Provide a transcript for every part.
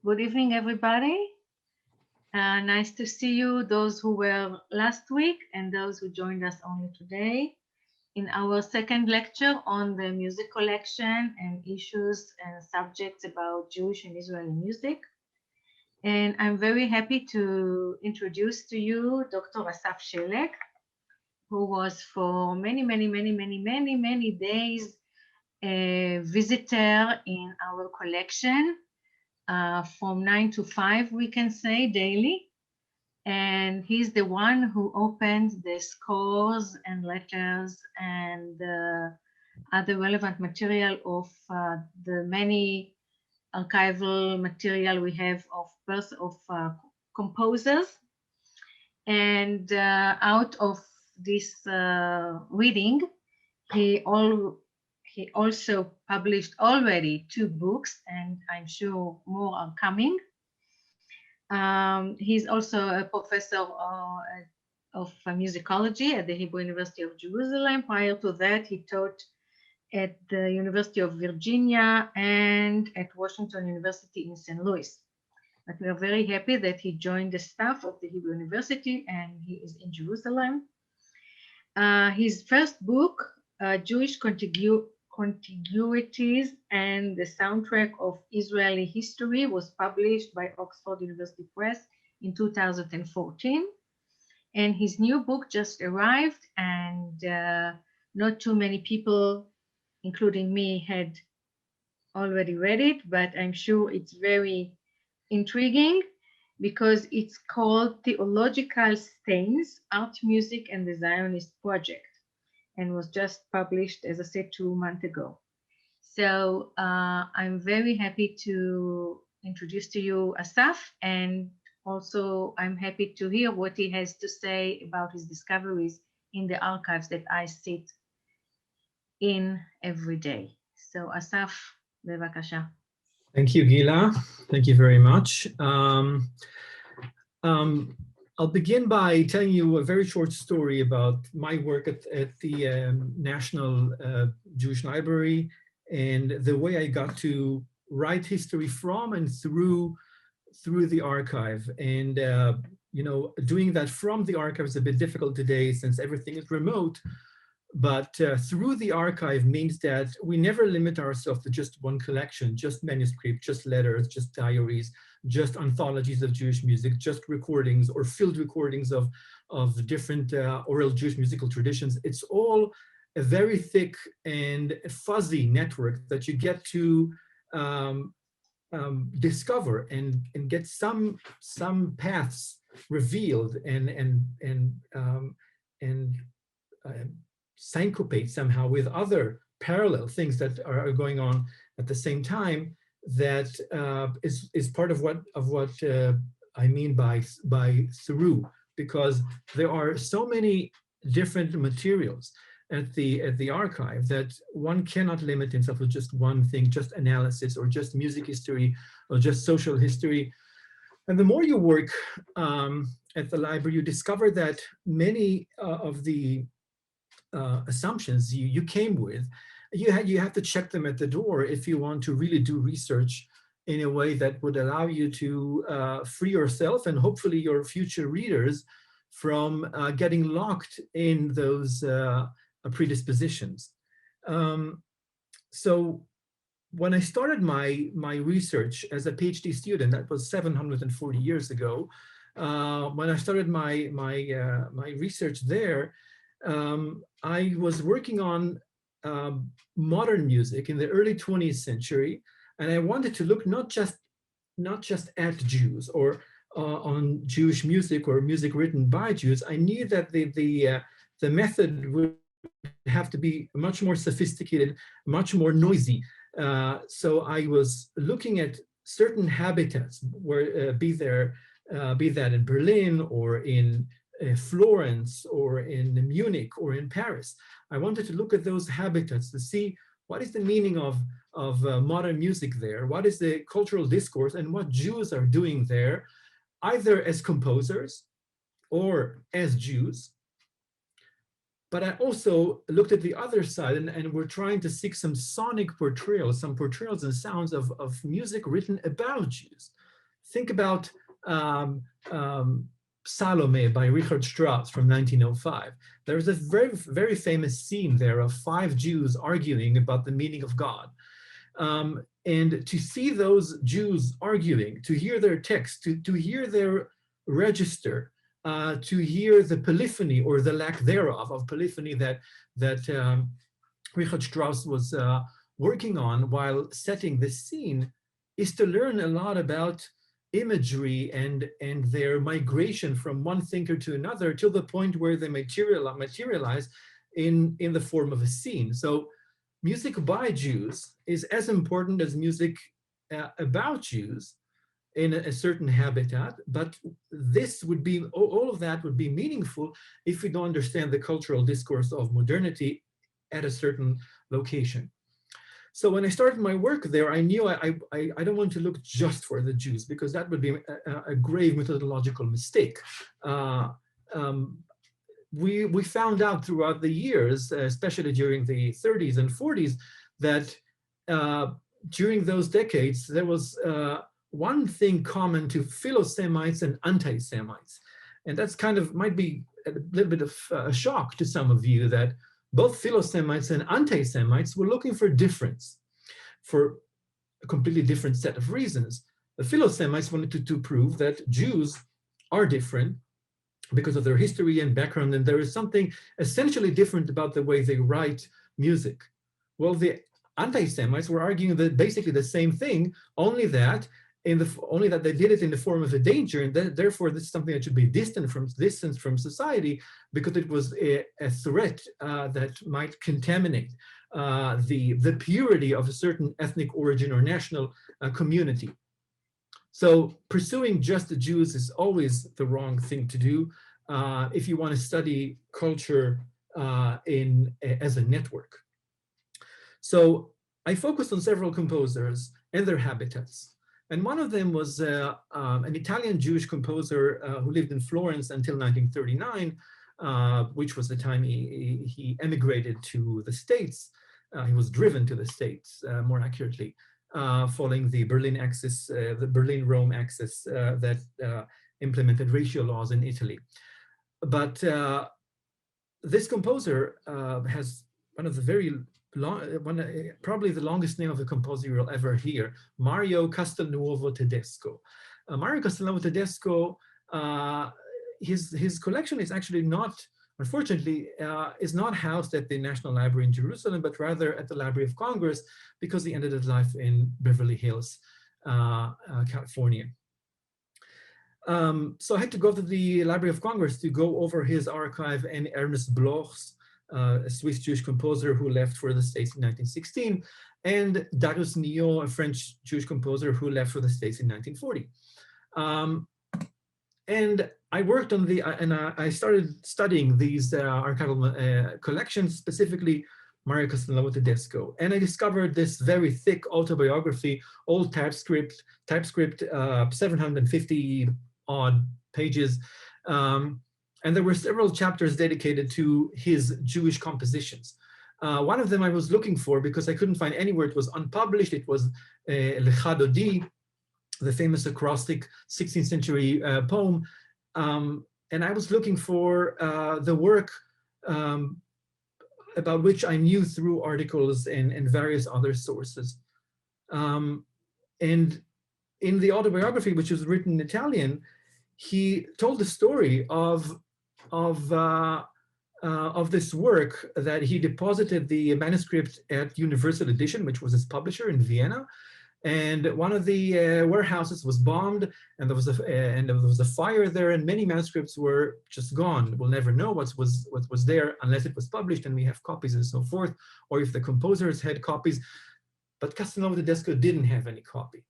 Good evening, everybody. Nice to see you, those who were last week and those who joined us only today in our second lecture on the music collection and issues and subjects about Jewish and Israeli music. And I'm very happy to introduce to you Dr. Assaf Shelleg, who was for many days a visitor in our collection. From 9 to 5, we can say, daily. And he's the one who opened the scores and letters and other relevant material of the many archival material we have of composers. And out of this reading, he also published already 2 books, and I'm sure more are coming. He's also a professor of musicology at the Hebrew University of Jerusalem. Prior to that, he taught at the University of Virginia and at Washington University in St. Louis. But we are very happy that he joined the staff of the Hebrew University and he is in Jerusalem. His first book, Jewish Contiguities and the Soundtrack of Israeli History, was published by Oxford University Press in 2014. And his new book just arrived, and not too many people, including me, had already read it, but I'm sure it's very intriguing because it's called Theological Stains, Art, Music, and the Zionist Project, and was just published, as I said, 2 months ago. So I'm very happy to introduce to you Assaf, and also I'm happy to hear what he has to say about his discoveries in the archives that I sit in every day. So Assaf, bevakasha. Thank you, Gila. Thank you very much. I'll begin by telling you a very short story about my work at the National Jewish Library and the way I got to write history from and through the archive. And you know, doing that from the archive is a bit difficult today since everything is remote. But through the archive means that we never limit ourselves to just one collection, just manuscript, just letters, just diaries, just anthologies of Jewish music, just recordings or field recordings of different oral Jewish musical traditions. It's all a very thick and fuzzy network that you get to discover and get some paths revealed and syncopate somehow with other parallel things that are going on at the same time. That is part of what I mean by through, because there are so many different materials at the archive that one cannot limit himself to just one thing, just analysis or just music history or just social history. And the more you work at the library, you discover that many of the assumptions you came with, you have to check them at the door if you want to really do research in a way that would allow you to free yourself and hopefully your future readers from getting locked in those predispositions. So when I started my research as a PhD student, that was 740 years ago. When I started my research there, I was working on modern music in the early 20th century, and I wanted to look not just at Jews or on Jewish music or music written by Jews. I knew that the method would have to be much more sophisticated, much more noisy. So I was looking at certain habitats, where be that in Berlin or in Florence or in Munich or in Paris. I wanted to look at those habitats to see what is the meaning of modern music there, what is the cultural discourse, and what Jews are doing there, either as composers or as Jews. But I also looked at the other side, and we're trying to seek some sonic portrayals, some portrayals and sounds of music written about Jews. Think about Salome by Richard Strauss from 1905. There's a very, very famous scene there of 5 Jews arguing about the meaning of God. And to see those Jews arguing, to hear their text, to hear their register, to hear the polyphony or the lack thereof of polyphony that Richard Strauss was working on while setting this scene, is to learn a lot about imagery and their migration from one thinker to another till the point where they materialize in the form of a scene. So music by Jews is as important as music about Jews in a certain habitat, but this would be, all of that would be meaningful if we don't understand the cultural discourse of modernity at a certain location. So when I started my work there, I knew I don't want to look just for the Jews, because that would be a grave methodological mistake. We found out throughout the years, especially during the 30s and 40s, that during those decades, there was one thing common to Philo-Semites and anti-Semites. And that's kind of, might be a little bit of a shock to some of you, that both Philo-Semites and anti-Semites were looking for difference for a completely different set of reasons. The Philo-Semites wanted to prove that Jews are different because of their history and background, and there is something essentially different about the way they write music. Well, the anti-Semites were arguing that basically the same thing, only that they did it in the form of a danger, and therefore this is something that should be distant from society, because it was a threat that might contaminate the purity of a certain ethnic origin or national community. So pursuing just the Jews is always the wrong thing to do if you want to study culture as a network. So I focused on several composers and their habitats. And one of them was an Italian Jewish composer who lived in Florence until 1939, which was the time he emigrated to the States. He was driven to the States, more accurately, following the Berlin axis, the Berlin-Rome axis that implemented racial laws in Italy. But this composer has one of the very probably the longest name of a composer you'll ever hear, Mario Castelnuovo Tedesco. Mario Castelnuovo Tedesco, his collection is actually not, unfortunately, is not housed at the National Library in Jerusalem, but rather at the Library of Congress, because he ended his life in Beverly Hills, California. So I had to go to the Library of Congress to go over his archive, and Ernest Bloch's, a Swiss Jewish composer who left for the States in 1916, and Darius Milhaud, a French Jewish composer who left for the States in 1940. And I worked on I started studying these archival collections, specifically Mario Castelnuovo Tedesco. And I discovered this very thick autobiography, old typescript, 750 odd pages. And there were several chapters dedicated to his Jewish compositions. One of them I was looking for because I couldn't find anywhere. It was unpublished. It was Lecha Dodi, the famous acrostic 16th century poem. And I was looking for the work about which I knew through articles and various other sources. And in the autobiography, which was written in Italian, he told the story of this work, that he deposited the manuscript at Universal Edition, which was his publisher in Vienna, and one of the warehouses was bombed, and there was a fire there, and many manuscripts were just gone. We'll never know what was there unless it was published and we have copies and so forth, or if the composers had copies. But Castelnuovo Tedesco didn't have any copy.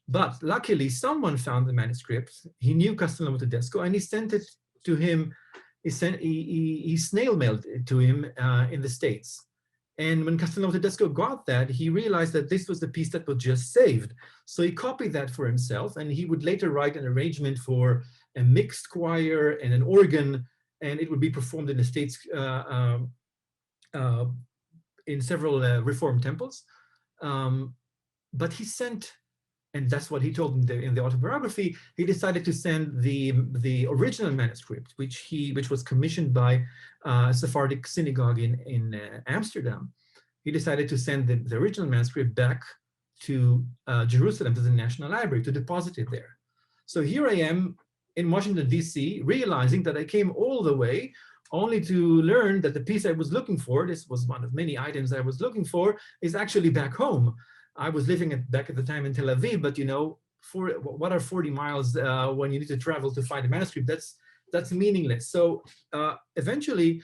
But luckily, someone found the manuscript. He knew Castelnuovo Tedesco, and he sent it to him. He snail mailed it to him in the States. And when Castelnuovo Tedesco got that, he realized that this was the piece that was just saved. So he copied that for himself, and he would later write an arrangement for a mixed choir and an organ, and it would be performed in the States in several Reform temples. But he sent and that's what he told in the autobiography, he decided to send the original manuscript, which was commissioned by a Sephardic synagogue in Amsterdam. He decided to send the original manuscript back to Jerusalem, to the National Library, to deposit it there. So here I am in Washington, D.C., realizing that I came all the way only to learn that the piece I was looking for, this was one of many items I was looking for, is actually back home. I was living back at the time in Tel Aviv, but you know, what are 40 miles when you need to travel to find a manuscript? That's meaningless. So eventually,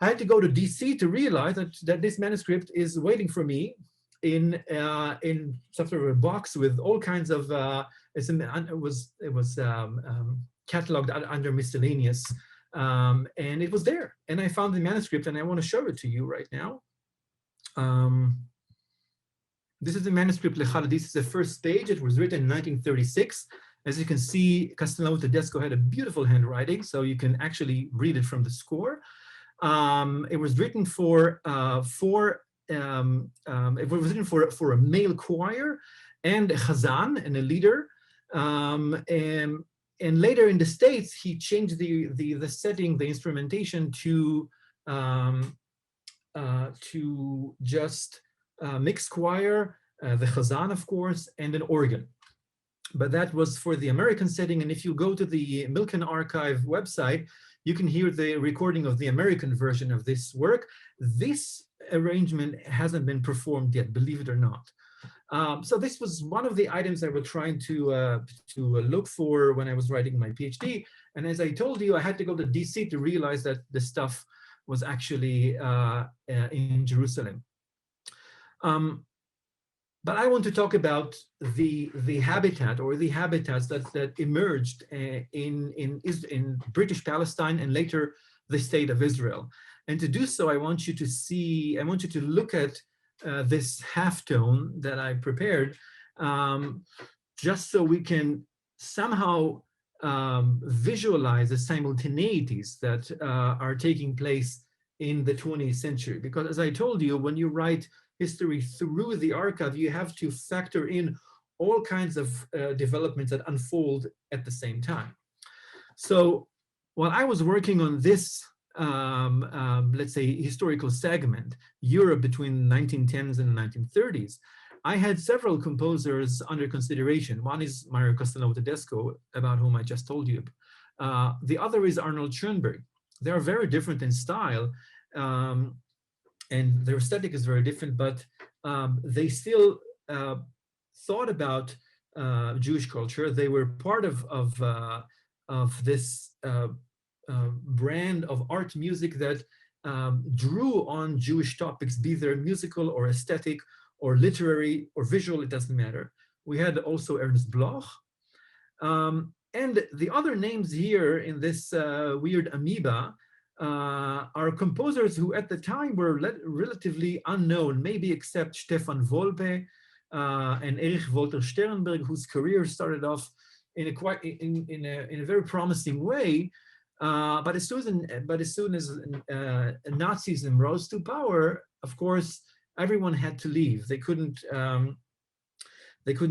I had to go to DC to realize that this manuscript is waiting for me in some sort of a box with all kinds of it was cataloged under miscellaneous, and it was there. And I found the manuscript, and I want to show it to you right now. This is the manuscript Lechad. This is the first page. It was written in 1936. As you can see, Castelnuovo Tedesco had a beautiful handwriting, so you can actually read it from the score. It was written for a male choir and a chazan and a leader. And later in the States, he changed the setting, the instrumentation to just mixed choir, the chazan, of course, and an organ. But that was for the American setting. And if you go to the Milken Archive website, you can hear the recording of the American version of this work. This arrangement hasn't been performed yet, believe it or not. So this was one of the items I was trying to look for when I was writing my PhD. And as I told you, I had to go to DC to realize that the stuff was actually in Jerusalem. But I want to talk about the habitat or the habitats that emerged in British Palestine and later the state of Israel. And to do so, I want you to look at this halftone that I prepared, just so we can somehow visualize the simultaneities that are taking place in the 20th century. Because as I told you, when you write history through the archive, you have to factor in all kinds of developments that unfold at the same time. So while I was working on this, let's say, historical segment, Europe between the 1910s and the 1930s, I had several composers under consideration. One is Mario Castelnuovo Tedesco, about whom I just told you. The other is Arnold Schoenberg. They are very different in style, and their aesthetic is very different, but they still thought about Jewish culture. They were part of this brand of art music that drew on Jewish topics, be they musical or aesthetic or literary or visual, it doesn't matter. We had also Ernst Bloch. And the other names here in this weird amoeba are composers who at the time were relatively unknown, maybe except Stefan Volpe and Erich Wolter Sternberg, whose career started off in a very promising way. But as soon as Nazism rose to power, of course, everyone had to leave. They couldn't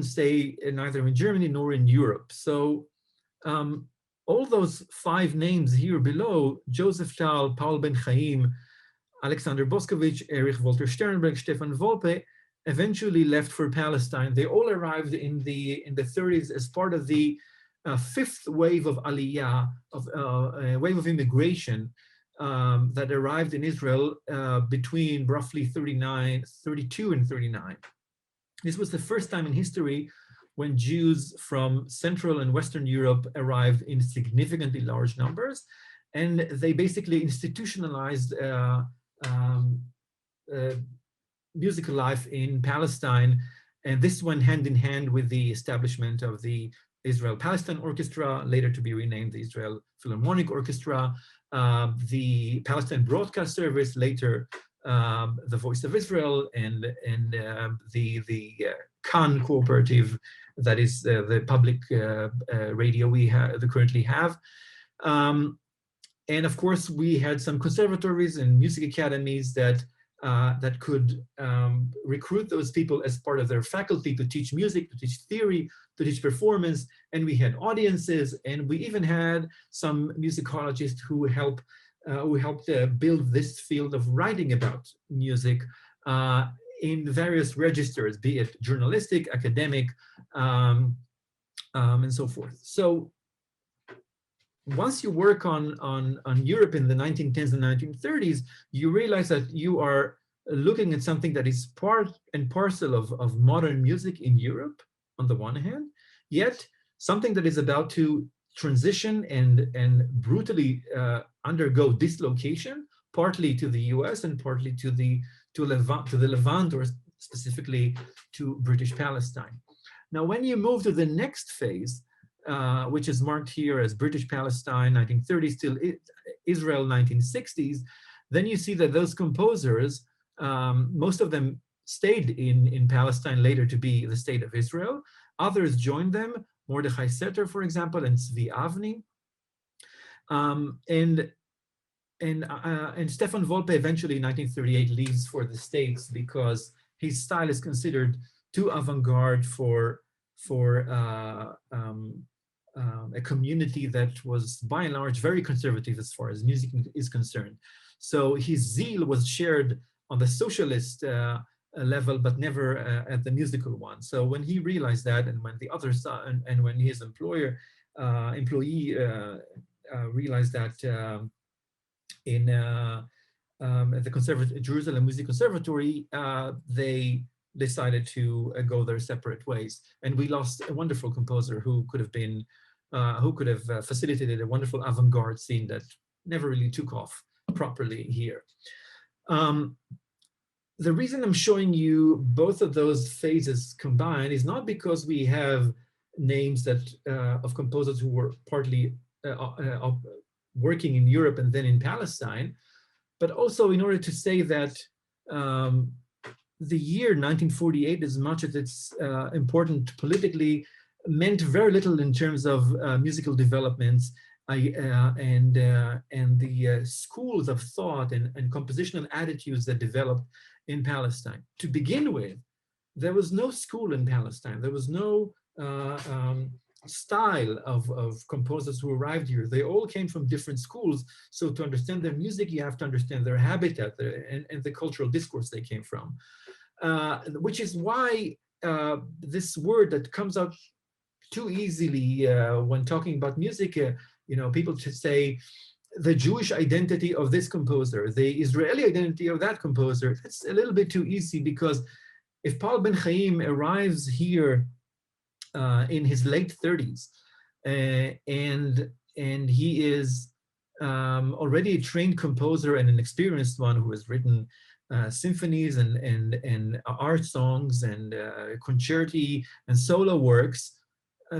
stay neither in Germany nor in Europe. So all those five names here below, Joseph Tal, Paul Ben Chaim, Alexander Boscovich, Erich Wolter Sternberg, Stefan Volpe, eventually left for Palestine. They all arrived in the 30s as part of the fifth wave of Aliyah, a wave of immigration that arrived in Israel between roughly 32 and 39. This was the first time in history when Jews from Central and Western Europe arrived in significantly large numbers, and they basically institutionalized musical life in Palestine, and this went hand in hand with the establishment of the Israel-Palestine Orchestra, later to be renamed the Israel Philharmonic Orchestra, the Palestine Broadcast Service, later the Voice of Israel, and the Kan Cooperative, that is the public radio we currently have. And of course, we had some conservatories and music academies that that could recruit those people as part of their faculty to teach music, to teach theory, to teach performance. And we had audiences, and we even had some musicologists who helped build this field of writing about music in various registers, be it journalistic, academic, and so forth. So once you work on Europe in the 1910s and 1930s, you realize that you are looking at something that is part and parcel of modern music in Europe, on the one hand, yet something that is about to transition and brutally undergo dislocation, partly to the US and partly to the Levant, or specifically to British Palestine. Now, when you move to the next phase, which is marked here as British Palestine, 1930s till Israel, 1960s, then you see that those composers, most of them stayed in Palestine later to be the state of Israel. Others joined them, Mordechai Setter, for example, and Zvi Avni. And Stefan Volpe eventually in 1938 leaves for the States because his style is considered too avant-garde for a community that was by and large very conservative as far as music is concerned. So his zeal was shared on the socialist level, but never at the musical one. So when he realized that, and when the other side, and when his employee realized that in the Jerusalem Music Conservatory, they decided to go their separate ways, and we lost a wonderful composer who could have facilitated a wonderful avant-garde scene that never really took off properly here. The reason I'm showing you both of those phases combined is not because we have names that of composers who were partly working in Europe and then in Palestine, but also in order to say that the year 1948, as much as it's important politically, meant very little in terms of musical developments and the schools of thought and compositional attitudes that developed in Palestine. To begin with, there was no school in Palestine. There was no style of composers who arrived here. They all came from different schools. So to understand their music, you have to understand their habitat and the cultural discourse they came from. Which is why this word that comes out too easily when talking about music, people just say the Jewish identity of this composer, the Israeli identity of that composer. It's a little bit too easy, because if Paul Ben Chaim arrives here in his late 30s and he is already a trained composer and an experienced one who has written symphonies and art songs and concerti and solo works,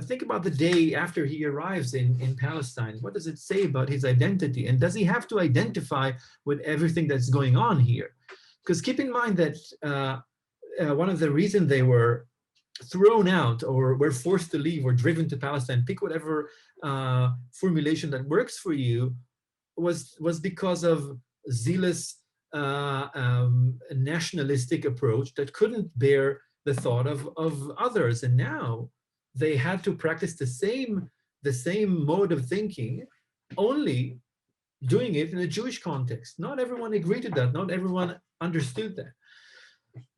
think about the day after he arrives in Palestine. What does it say about his identity? And does he have to identify with everything that's going on here? Because keep in mind that one of the reasons they were thrown out or were forced to leave or driven to Palestine, pick whatever formulation that works for you, was because of zealous nationalistic approach that couldn't bear the thought of others. And now they had to practice the same mode of thinking, only doing it in a Jewish context. Not everyone agreed to that. Not everyone understood that.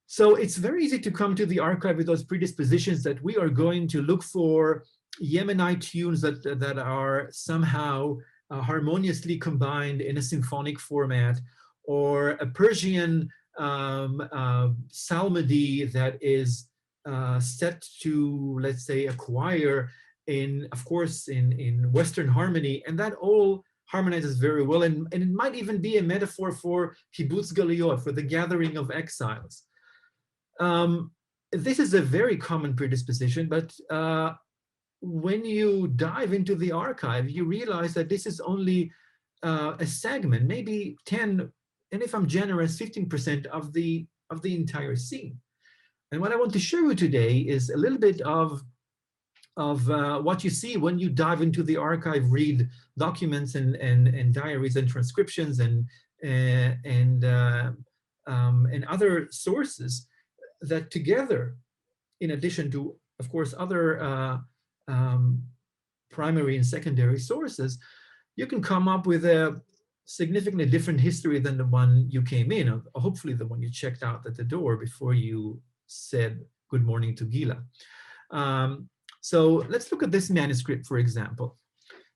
So it's very easy to come to the archive with those predispositions that we are going to look for Yemenite tunes that are somehow harmoniously combined in a symphonic format, or a Persian psalmody that is set to, let's say, a choir of course, in Western harmony, and that all harmonizes very well. And it might even be a metaphor for kibbutz galuyot, for the gathering of exiles. This is a very common predisposition, but when you dive into the archive, you realize that this is only a segment, maybe 10, and if I'm generous, 15% of the entire scene. And what I want to show you today is a little bit of what you see when you dive into the archive, read documents and diaries and transcriptions and and other sources that together, in addition to, of course, other primary and secondary sources, you can come up with a significantly different history than the one you came in, or hopefully the one you checked out at the door before you said good morning to Gila. So let's look at this manuscript, for example.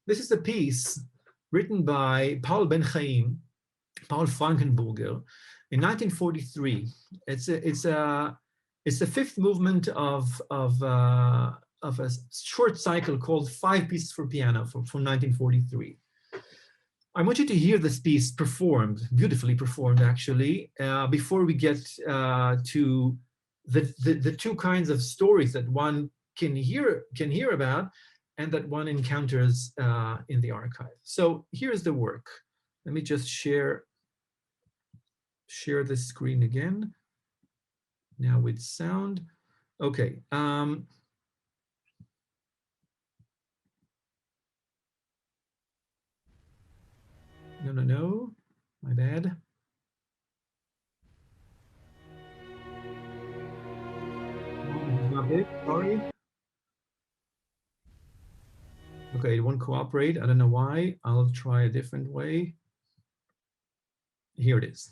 This is a piece written by Paul Ben Chaim, Paul Frankenburger, in 1943. It's the fifth movement of a short cycle called Five Pieces for Piano from 1943. I want you to hear this piece performed, beautifully performed actually, before we get to the two kinds of stories that one can hear about and that one encounters in the archive. So here's the work. Let me just share the screen again. Now with sound. Okay. No, my bad. Not it, sorry. Okay, it won't cooperate. I don't know why. I'll try a different way. Here it is.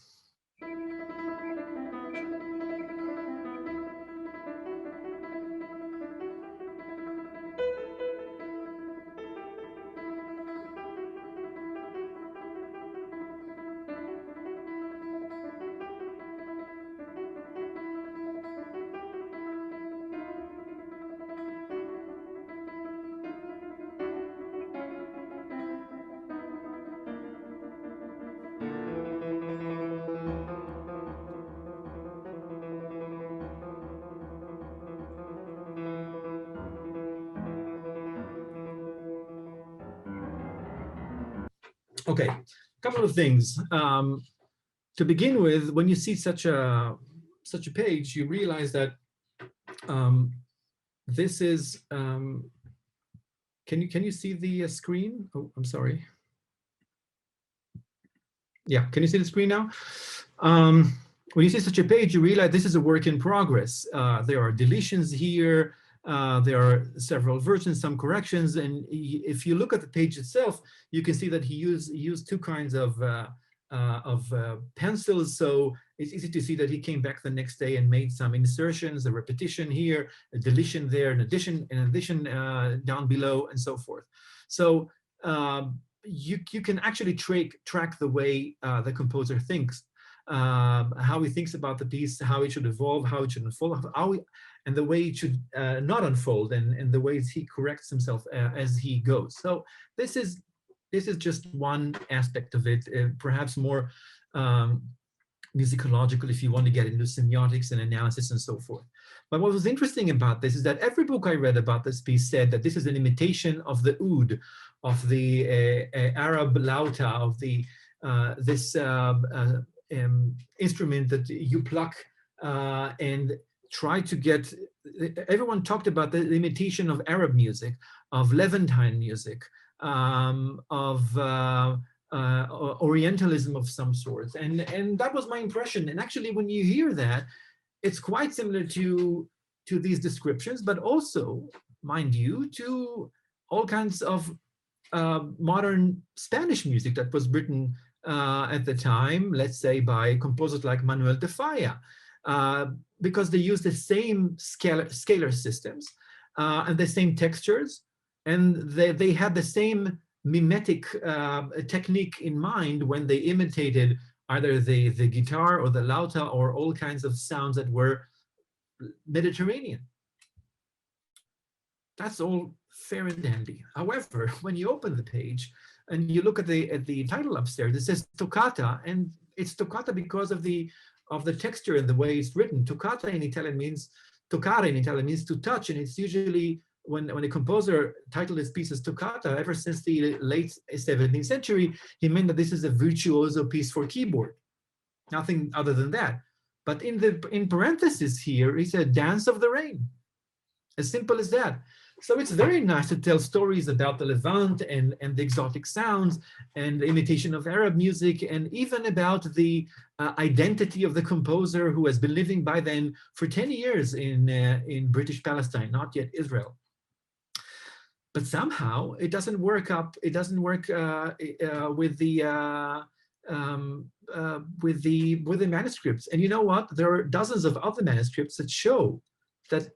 Okay, a couple of things. To begin with, when you see such a page, you realize that this is. Can you see the screen? Oh, I'm sorry. Yeah, can you see the screen now? When you see such a page, you realize this is a work in progress. There are deletions here. There are several versions, some corrections, and if you look at the page itself, you can see that he used two kinds of pencils. So it's easy to see that he came back the next day and made some insertions, a repetition here, a deletion there, an addition down below, and so forth. So you can actually track the way the composer thinks, how he thinks about the piece, how it should evolve, how it should unfold, and the way it should not unfold, and the ways he corrects himself as he goes. So this is just one aspect of it, perhaps more musicological if you want to get into semiotics and analysis and so forth. But what was interesting about this is that every book I read about this piece said that this is an imitation of the oud, of the Arab lauta, of the this instrument that you pluck and try to get. Everyone talked about the imitation of Arab music, of Levantine music, of Orientalism of some sort, and that was my impression. And actually, when you hear that, it's quite similar to these descriptions, but also, mind you, to all kinds of modern Spanish music that was written at the time, let's say by composers like Manuel de Falla, because they use the same scalar systems and the same textures, and they had the same mimetic technique in mind when they imitated either the guitar or the lauta or all kinds of sounds that were Mediterranean. That's all fair and dandy. However, when you open the page and you look at the title upstairs, it says toccata, and it's toccata because of the texture and the way it's written. Toccata in Italian means, toccare in Italian means to touch, and it's usually when a composer titled his piece as toccata, ever since the late 17th century, he meant that this is a virtuoso piece for keyboard, nothing other than that. But in parentheses here, he said dance of the rain, as simple as that. So it's very nice to tell stories about the Levant and the exotic sounds and the imitation of Arab music, and even about the identity of the composer who has been living by then for 10 years in British Palestine, not yet Israel. But somehow it doesn't work up. It doesn't work with the manuscripts. And you know what? There are dozens of other manuscripts that show that,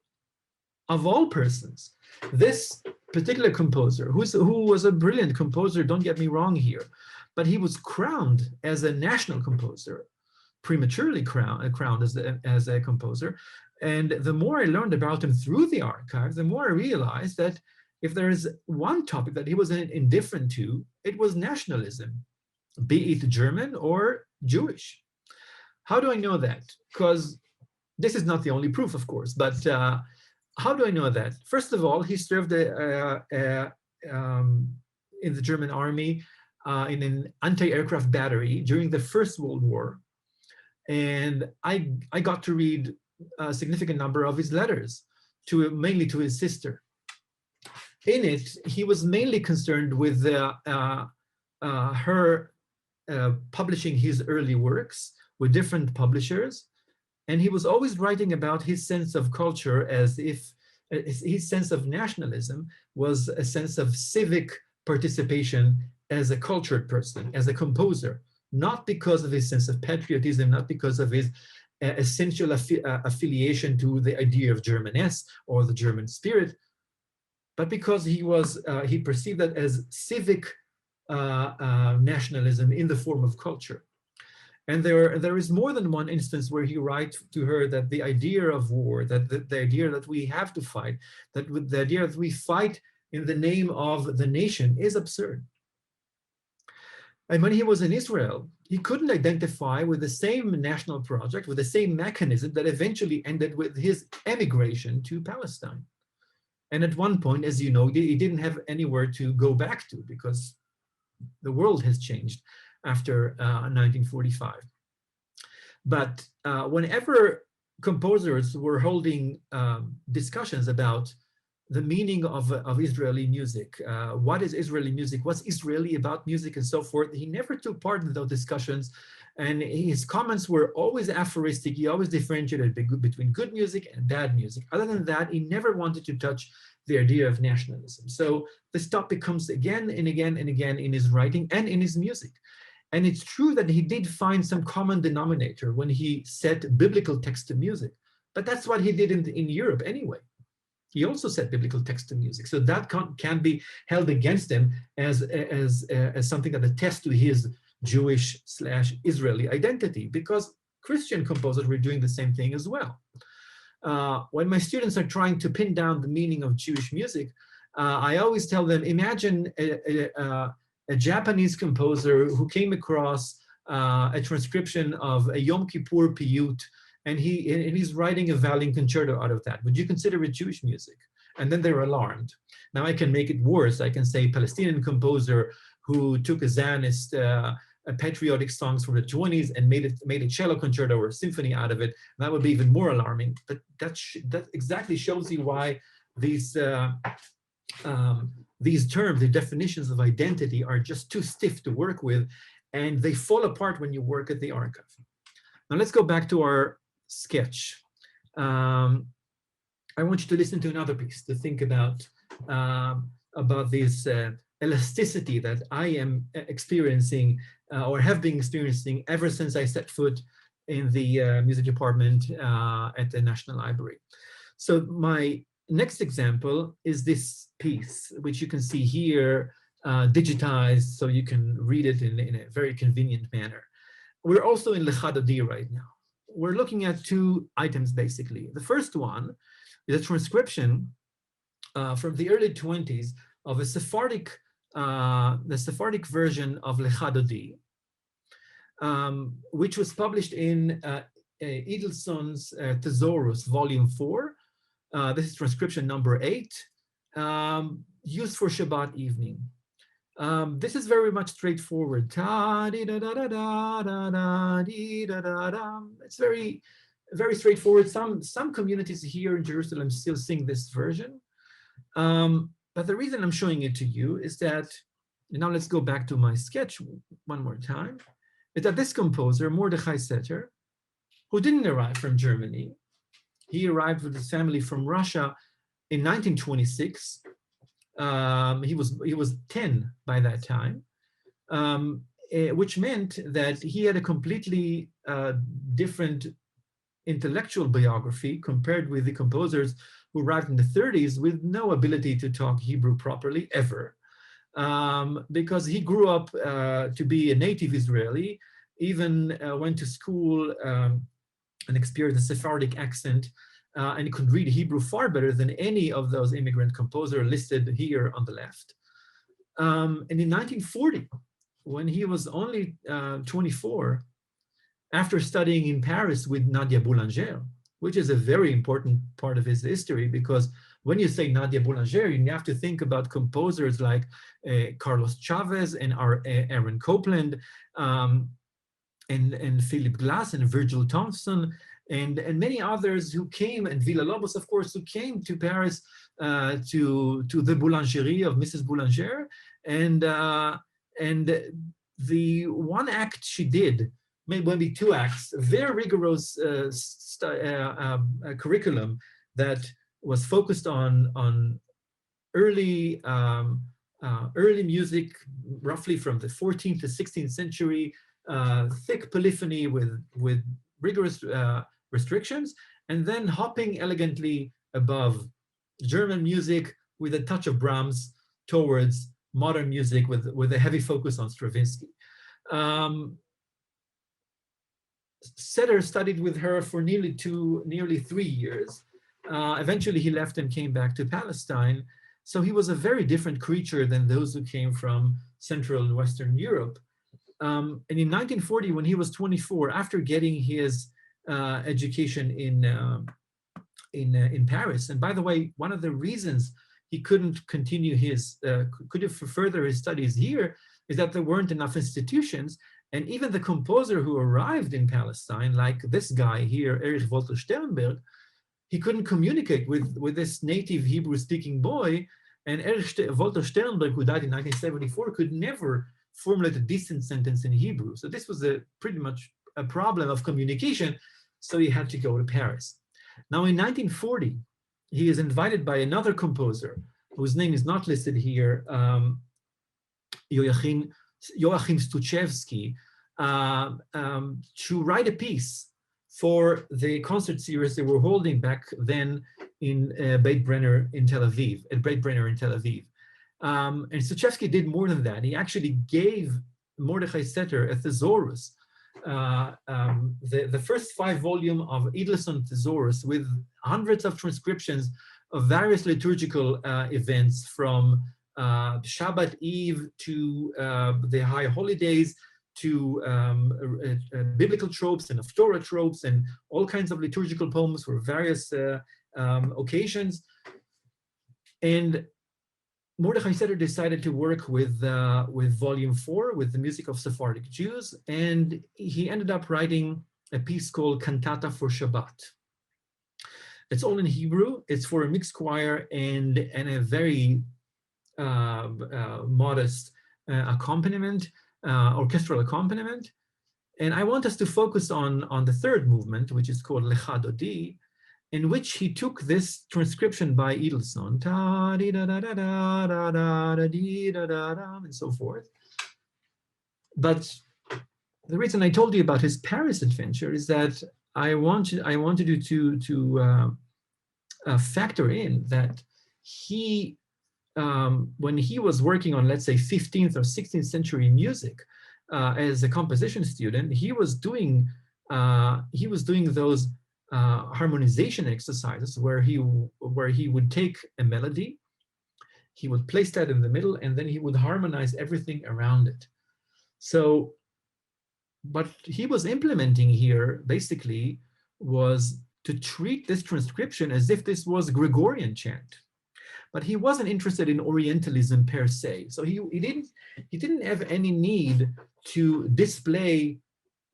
of all persons, this particular composer, who was a brilliant composer, don't get me wrong here, but he was crowned as a national composer, prematurely crowned as a composer. And the more I learned about him through the archives, the more I realized that if there is one topic that he was indifferent to, it was nationalism, be it German or Jewish. How do I know that? Because this is not the only proof, of course, but how do I know that? First of all, he served in the German army in an anti-aircraft battery during the First World War. And I got to read a significant number of his letters, mainly to his sister. In it, he was mainly concerned with her publishing his early works with different publishers. And he was always writing about his sense of culture as if his sense of nationalism was a sense of civic participation as a cultured person, as a composer, not because of his sense of patriotism, not because of his essential affiliation to the idea of Germaness or the German spirit, but because he perceived that as civic nationalism in the form of culture. And there is more than one instance where he writes to her that the idea of war, that the idea that we have to fight, that the idea that we fight in the name of the nation is absurd. And when he was in Israel, he couldn't identify with the same national project, with the same mechanism that eventually ended with his emigration to Palestine. And at one point, as you know, he didn't have anywhere to go back to because the world has changed after 1945. But whenever composers were holding discussions about the meaning of Israeli music, what is Israeli music, what's Israeli about music, and so forth, he never took part in those discussions. And his comments were always aphoristic. He always differentiated between good music and bad music. Other than that, he never wanted to touch the idea of nationalism. So this topic comes again and again and again in his writing and in his music. And it's true that he did find some common denominator when he set biblical text to music, but that's what he did in Europe anyway. He also set biblical text to music. So that can be held against him as something that attests to his Jewish/Israeli identity, because Christian composers were doing the same thing as well. When my students are trying to pin down the meaning of Jewish music, I always tell them, imagine a Japanese composer who came across a transcription of a Yom Kippur piyut, and he's writing a violin concerto out of that. Would you consider it Jewish music? And then they're alarmed. Now I can make it worse. I can say Palestinian composer who took a Zionist patriotic songs from the 20s and made a cello concerto or a symphony out of it. And that would be even more alarming. But that exactly shows you why these terms, the definitions of identity, are just too stiff to work with, and they fall apart when you work at the archive. Now let's go back to our sketch. I want you to listen to another piece to think about this elasticity that I am experiencing or have been experiencing ever since I set foot in the music department at the National Library. So my next example is this piece, which you can see here, digitized, so you can read it in a very convenient manner. We're also in Lecha Dodi right now. We're looking at two items, basically. The first one is a transcription from the early 20s of a Sephardic, the Sephardic version of Lecha Dodi, which was published in Edelson's Thesaurus, Volume 4. This is transcription number 8, used for Shabbat evening. This is very much straightforward. It's very straightforward. Some communities here in Jerusalem still sing this version. But the reason I'm showing it to you is that, now let's go back to my sketch one more time, is that this composer, Mordechai Setter, who didn't arrive from Germany, he arrived with his family from Russia in 1926. He was 10 by that time, which meant that he had a completely different intellectual biography compared with the composers who arrived in the 30s with no ability to talk Hebrew properly ever, because he grew up to be a native Israeli, even went to school and experienced a Sephardic accent, and he could read Hebrew far better than any of those immigrant composers listed here on the left. And in 1940, when he was only 24, after studying in Paris with Nadia Boulanger, which is a very important part of his history, because when you say Nadia Boulanger, you have to think about composers like Carlos Chavez and Aaron Copland, and Philip Glass and Virgil Thompson, and many others who came, and Villa-Lobos, of course, who came to Paris to the Boulangerie of Mrs. Boulanger, and the one act she did, maybe two acts, a very rigorous curriculum that was focused on early early music, roughly from the 14th to 16th century, thick polyphony with rigorous restrictions, and then hopping elegantly above German music with a touch of Brahms towards modern music with a heavy focus on Stravinsky. Setter studied with her for nearly 3 years. Eventually he left and came back to Palestine. So he was a very different creature than those who came from Central and Western Europe. And in 1940, when he was 24, after getting his education in Paris, and by the way, one of the reasons he couldn't continue couldn't further his studies here is that there weren't enough institutions. And even the composer who arrived in Palestine, like this guy here, Erich Walter Sternberg, he couldn't communicate with this native Hebrew-speaking boy. And Erich Walter Sternberg, who died in 1974, could never formulate a decent sentence in Hebrew. So this was pretty much a problem of communication. So he had to go to Paris. Now in 1940, he is invited by another composer, whose name is not listed here, Joachim Stuchevsky, to write a piece for the concert series they were holding back then in Beit Brenner in Tel Aviv, at Beit Brenner in Tel Aviv. And Stuchevsky did more than that. He actually gave Mordechai Setter a thesaurus, the first 5-volume of Edelson thesaurus with hundreds of transcriptions of various liturgical events, from Shabbat Eve to the high holidays, to biblical tropes and Haftorah tropes, and all kinds of liturgical poems for various occasions. And Mordechai Setter decided to work with Volume 4, with the music of Sephardic Jews, and he ended up writing a piece called Kantata for Shabbat. It's all in Hebrew. It's for a mixed choir and a very modest accompaniment, orchestral accompaniment. And I want us to focus on the third movement, which is called Lecha Dodi, in which he took this transcription by Edelson, and so forth. But the reason I told you about his Paris adventure is that I wanted you to factor in that he, when he was working on, let's say, 15th or 16th century music as a composition student, he was doing those harmonization exercises where he would take a melody, he would place that in the middle, and then he would harmonize everything around it. So what he was implementing here basically was to treat this transcription as if this was Gregorian chant. But he wasn't interested in Orientalism per se. So he didn't have any need to display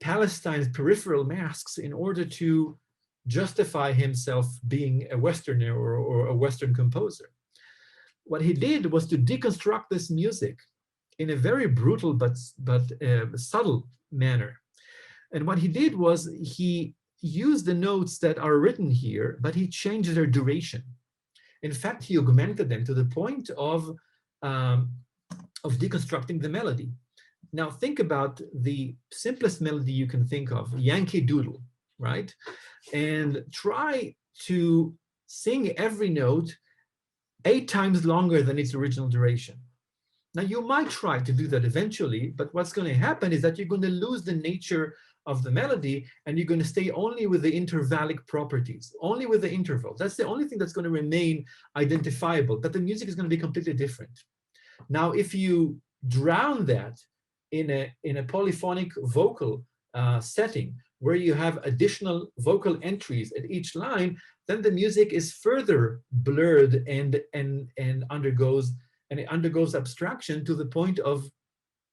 Palestine's peripheral masks in order to justify himself being a Westerner or a Western composer. what he did was to deconstruct this music in a very brutal but subtle manner. And what he did was he used the notes that are written here, but he changed their duration. In fact, he augmented them to the point of deconstructing the melody. Now think about the simplest melody you can think of, Yankee Doodle, right? And try to sing every note 8 times longer than its original duration. Now you might try to do that eventually, but what's going to happen is that you're going to lose the nature of the melody, and you're going to stay only with the intervallic properties, only with the intervals. That's the only thing that's going to remain identifiable, but the music is going to be completely different. Now, if you drown that in a polyphonic vocal setting, where you have additional vocal entries at each line, then the music is further blurred and undergoes abstraction to the point of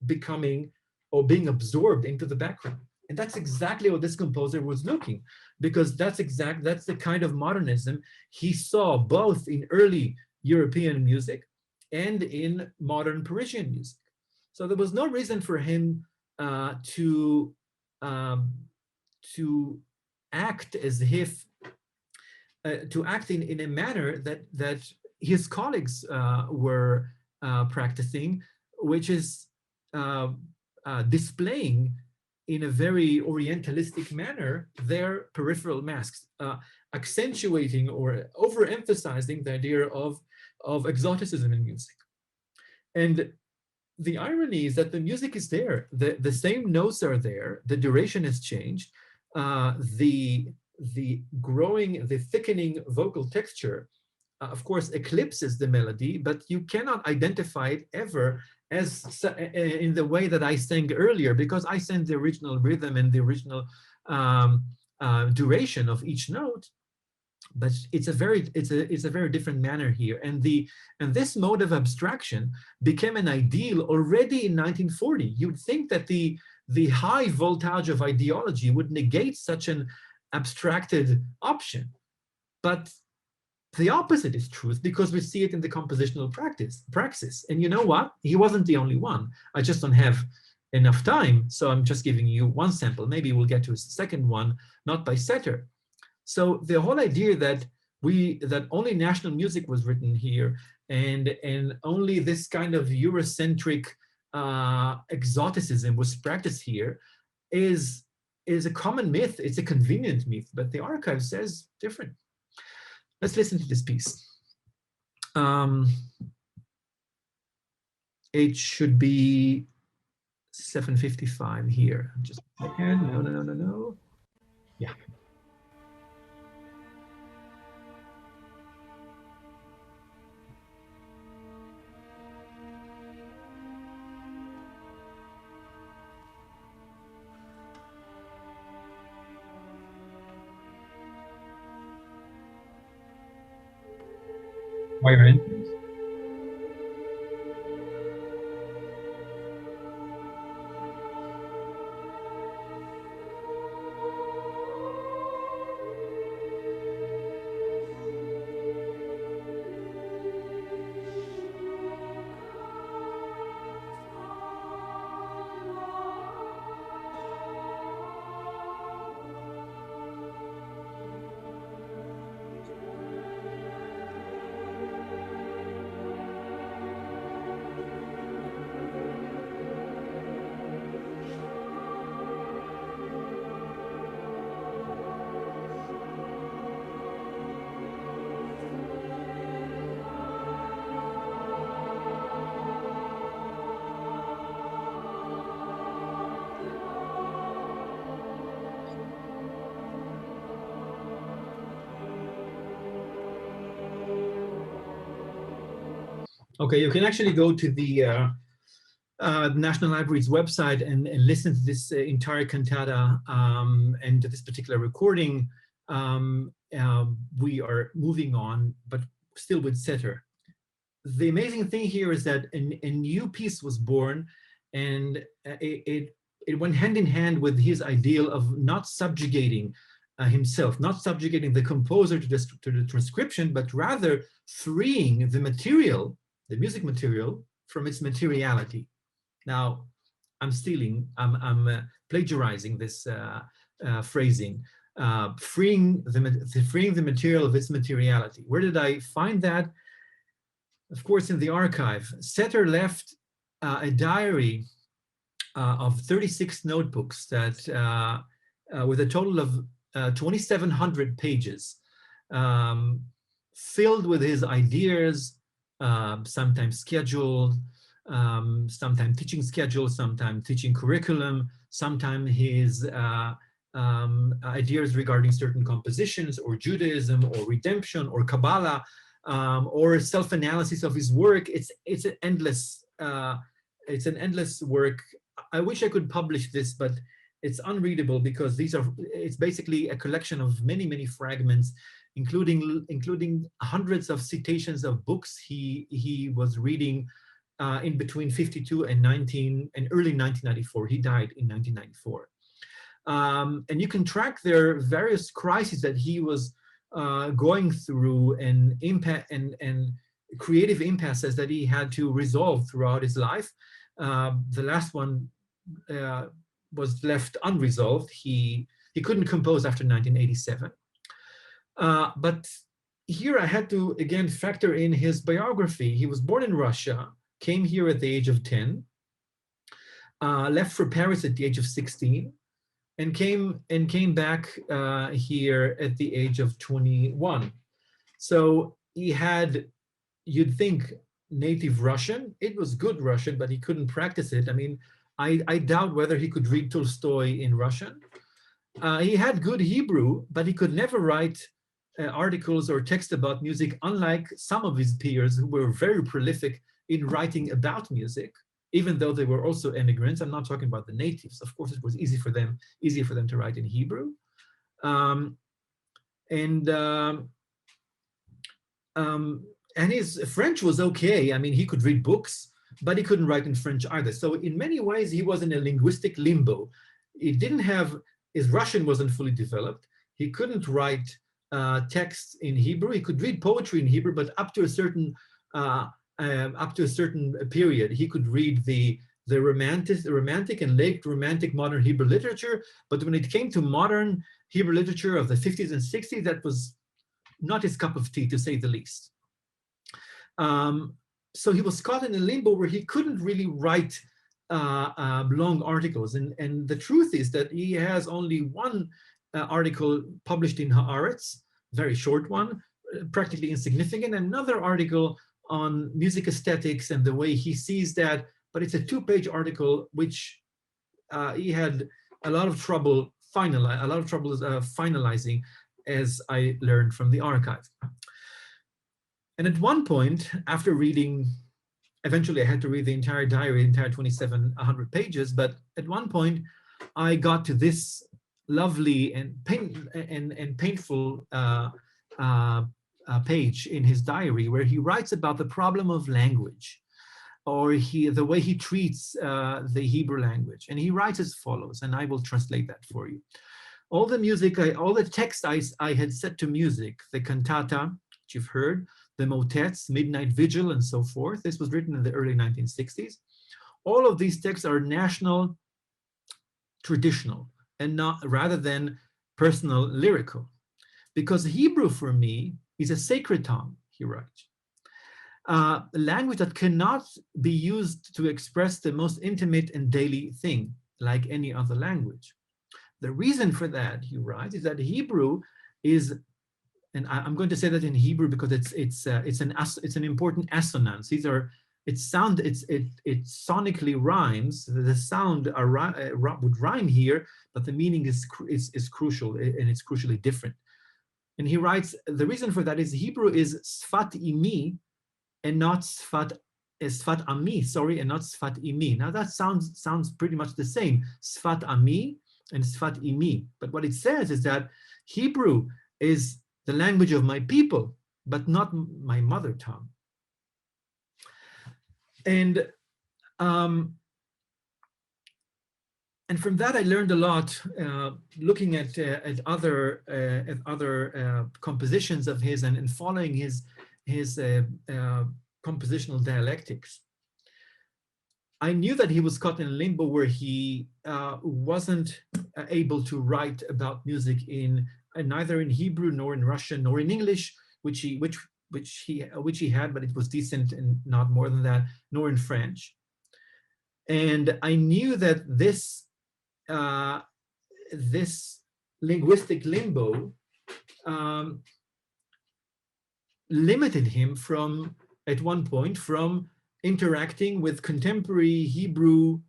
becoming or being absorbed into the background. And that's exactly what this composer was looking, because that's the kind of modernism he saw both in early European music and in modern Parisian music. So there was no reason for him to act as if to act in a manner that his colleagues were practicing, which is displaying in a very orientalistic manner their peripheral masks, accentuating or overemphasizing the idea of exoticism in music. And the irony is that the music is there, the same notes are there, the duration has changed, the thickening vocal texture, of course, eclipses the melody, but you cannot identify it ever as in the way that I sang earlier, because I sang the original rhythm and the original duration of each note. But it's a very different manner here, and this mode of abstraction became an ideal already in 1940. You'd think that the high voltage of ideology would negate such an abstracted option, but the opposite is true, because we see it in the compositional praxis. And you know what? He wasn't the only one. I just don't have enough time, so I'm just giving you one sample. Maybe we'll get to a second one, not by Setter. So the whole idea that only national music was written here, and only this kind of Eurocentric exoticism was practiced here is a common myth. It's a convenient myth, but the archive says different. Let's listen to this piece. It should be 7:55 here. Just a second. No. Yeah. Violin. Okay, you can actually go to the National Library's website and listen to this entire cantata and to this particular recording. We are moving on, but still with Setter. The amazing thing here is that a new piece was born, and it went hand in hand with his ideal of not subjugating himself, not subjugating the composer to the transcription, but rather freeing the material the music material from its materiality. Now, I'm plagiarizing this phrasing, freeing the material of its materiality. Where did I find that? Of course, in the archive. Setter left a diary of 36 notebooks that with a total of 2,700 pages, filled with his ideas, sometimes scheduled, sometimes teaching schedule, sometimes teaching curriculum, sometimes his ideas regarding certain compositions or Judaism or redemption or Kabbalah, or self-analysis of his work. It's an endless work. I wish I could publish this, but it's unreadable because it's basically a collection of many fragments, including hundreds of citations of books he was reading in between 52 and early 1994. He died in 1994. And you can track their various crises that he was going through, and impact and creative impasses that he had to resolve throughout his life. The last one was left unresolved. He couldn't compose after 1987. But here I had to again factor in his biography. He was born in Russia, came here at the age of 10, left for Paris at the age of 16, and came back here at the age of 21. So he had, you'd think, native Russian. It was good Russian, but he couldn't practice it. I mean, I doubt whether he could read Tolstoy in Russian. He had good Hebrew, but he could never write articles or text about music, unlike some of his peers who were very prolific in writing about music, even though they were also immigrants. I'm not talking about the natives. Of course, it was easier for them to write in Hebrew. And his French was okay. I mean, he could read books, but he couldn't write in French either. So in many ways, he was in a linguistic limbo. He didn't have, his Russian wasn't fully developed. He couldn't write texts in Hebrew. He could read poetry in Hebrew, but up to a certain period, he could read the romantic and late romantic modern Hebrew literature. But when it came to modern Hebrew literature of the 50s and 60s, that was not his cup of tea, to say the least. So he was caught in a limbo where he couldn't really write long articles. And the truth is that he has only one article published in Haaretz, very short one, practically insignificant, another article on music aesthetics and the way he sees that, but it's a 2-page article which he had a lot of trouble finalizing, as I learned from the archive. And at one point, after reading, eventually I had to read the entire diary, the entire 2,700 pages, but at one point I got to this lovely and painful page in his diary where he writes about the problem of language, or the way he treats the Hebrew language. And he writes as follows, and I will translate that for you. All the text I had set to music, the cantata, which you've heard, the motets, Midnight Vigil, and so forth. This was written in the early 1960s. All of these texts are national, traditional, and not rather than personal, lyrical. Because Hebrew for me is a sacred tongue, he writes. A language that cannot be used to express the most intimate and daily thing, like any other language. The reason for that, he writes, is that Hebrew is, and I'm going to say that in Hebrew because it's an important assonance. It sonically rhymes. The sound would rhyme here, but the meaning is crucial, and it's crucially different. And he writes, the reason for that is Hebrew is sfat imi and not sfat ami, and not sfat imi. Now that sounds pretty much the same, sfat ami and sfat imi. But what it says is that Hebrew is the language of my people, but not my mother tongue. And from that I learned a lot, looking at other compositions of his and following his compositional dialectics. I knew that he was caught in a limbo where he wasn't able to write about music in neither in Hebrew nor in Russian nor in English, which he had, but it was decent and not more than that, nor in French. And I knew that this linguistic limbo limited him from, at one point, from interacting with contemporary Hebrew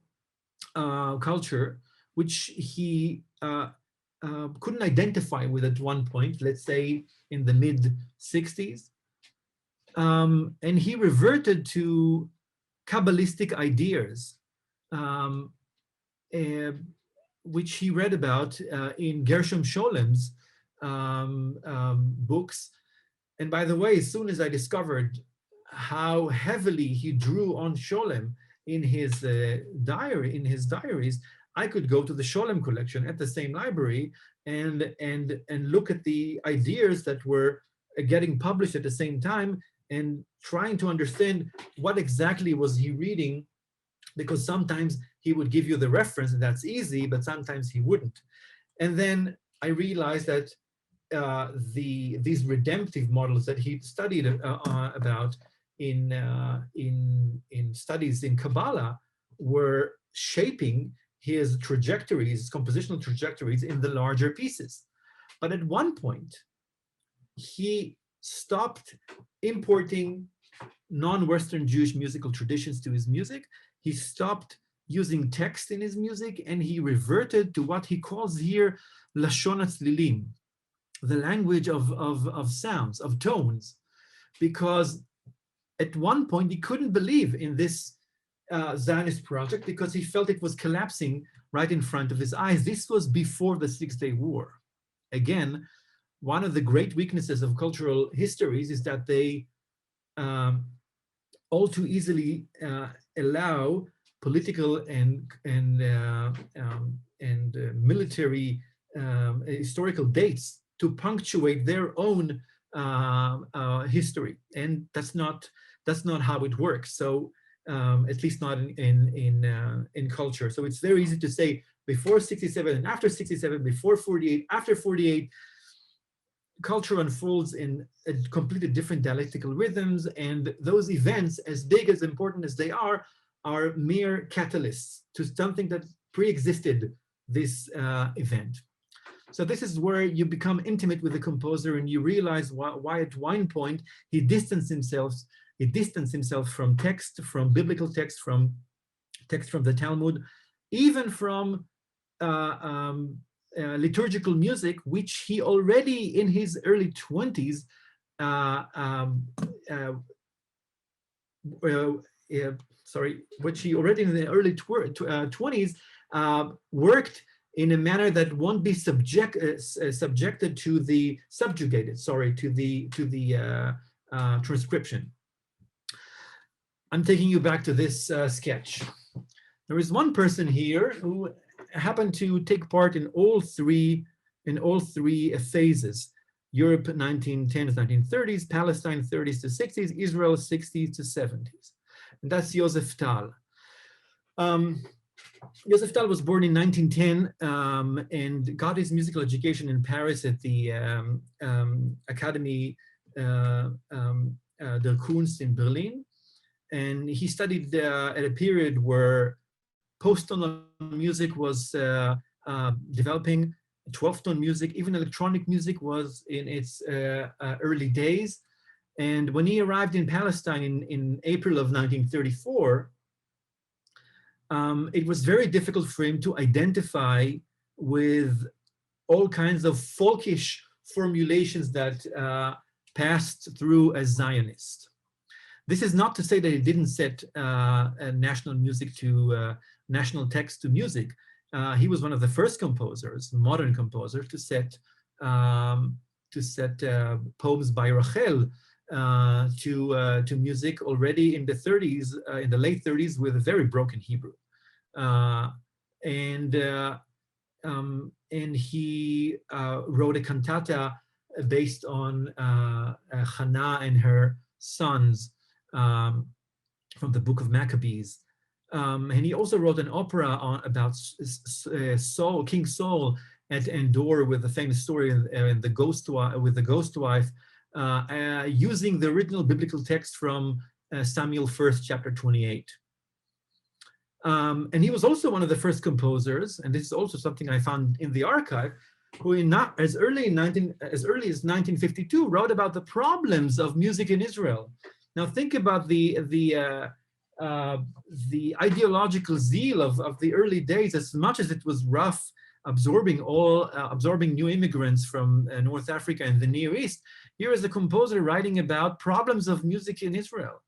culture, which he couldn't identify with at one point, let's say in the mid-60s. And he reverted to Kabbalistic ideas, which he read about in Gershom Scholem's books. And by the way, as soon as I discovered how heavily he drew on Scholem in his diaries, I could go to the Scholem collection at the same library and look at the ideas that were getting published at the same time and trying to understand what exactly was he reading, because sometimes he would give you the reference and that's easy, but sometimes he wouldn't. And then I realized that these redemptive models that he studied about in studies in Kabbalah were shaping his trajectories, compositional trajectories in the larger pieces. But at one point, he stopped importing non-Western Jewish musical traditions to his music. He stopped using text in his music, and he reverted to what he calls here Lashon HaTzlilim, the language of sounds, of tones, because at one point he couldn't believe in this Zionist project because he felt it was collapsing right in front of his eyes. This was before the Six-Day War. Again, one of the great weaknesses of cultural histories is that they all too easily allow political and military historical dates to punctuate their own history, and that's not how it works. So at least not in culture. So it's very easy to say before 67 and after 67, before 48, after 48. Culture unfolds in a completely different dialectical rhythms, and those events, as big as important as they are mere catalysts to something that pre-existed this event. So this is where you become intimate with the composer, and you realize why at one point he distanced himself from text, from biblical text, from text from the Talmud, even from liturgical music, which he already in his early 20s, which he already in the early 20s worked in a manner that won't be subjected to the transcription. I'm taking you back to this sketch. There is one person here who happened to take part in all three phases: Europe 1910s, 1930s, Palestine 30s to 60s, Israel 60s to 70s, and that's Joseph Tal. Joseph Tal was born in 1910 and got his musical education in Paris at the Académie der Kunst in Berlin, and he studied at a period where post-tonal music was developing, 12-tone music, even electronic music was in its early days. And when he arrived in Palestine in April of 1934, it was very difficult for him to identify with all kinds of folkish formulations that passed through as Zionist. This is not to say that he didn't set national music to national text to music. He was one of the first composers, modern composers, to set poems by Rachel to music already in the 30s, in the late 30s, with a very broken Hebrew, and he wrote a cantata based on Hannah and her sons, from the Book of Maccabees. And he also wrote an opera about Saul, King Saul at Endor, with the famous story in the ghost with the ghost wife, using the original biblical text from Samuel 1st, chapter 28. And he was also one of the first composers, and this is also something I found in the archive, who as early as 1952 wrote about the problems of music in Israel. Now think about the ideological zeal of the early days. As much as it was rough absorbing new immigrants from North Africa and the Near East, here is a composer writing about problems of music in Israel.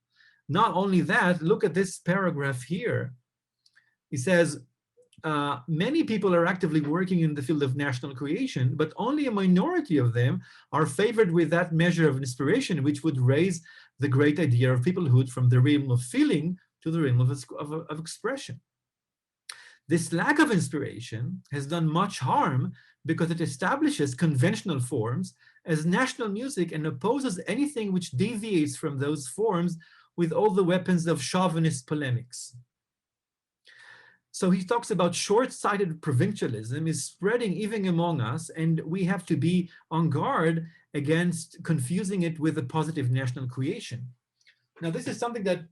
Not only that, look at this paragraph here. He says, many people are actively working in the field of national creation, but only a minority of them are favored with that measure of inspiration which would raise the great idea of peoplehood from the realm of feeling to the realm of expression. This lack of inspiration has done much harm because it establishes conventional forms as national music and opposes anything which deviates from those forms with all the weapons of chauvinist polemics. So he talks about short-sighted provincialism is spreading even among us, and we have to be on guard against confusing it with a positive national creation. Now, this is something that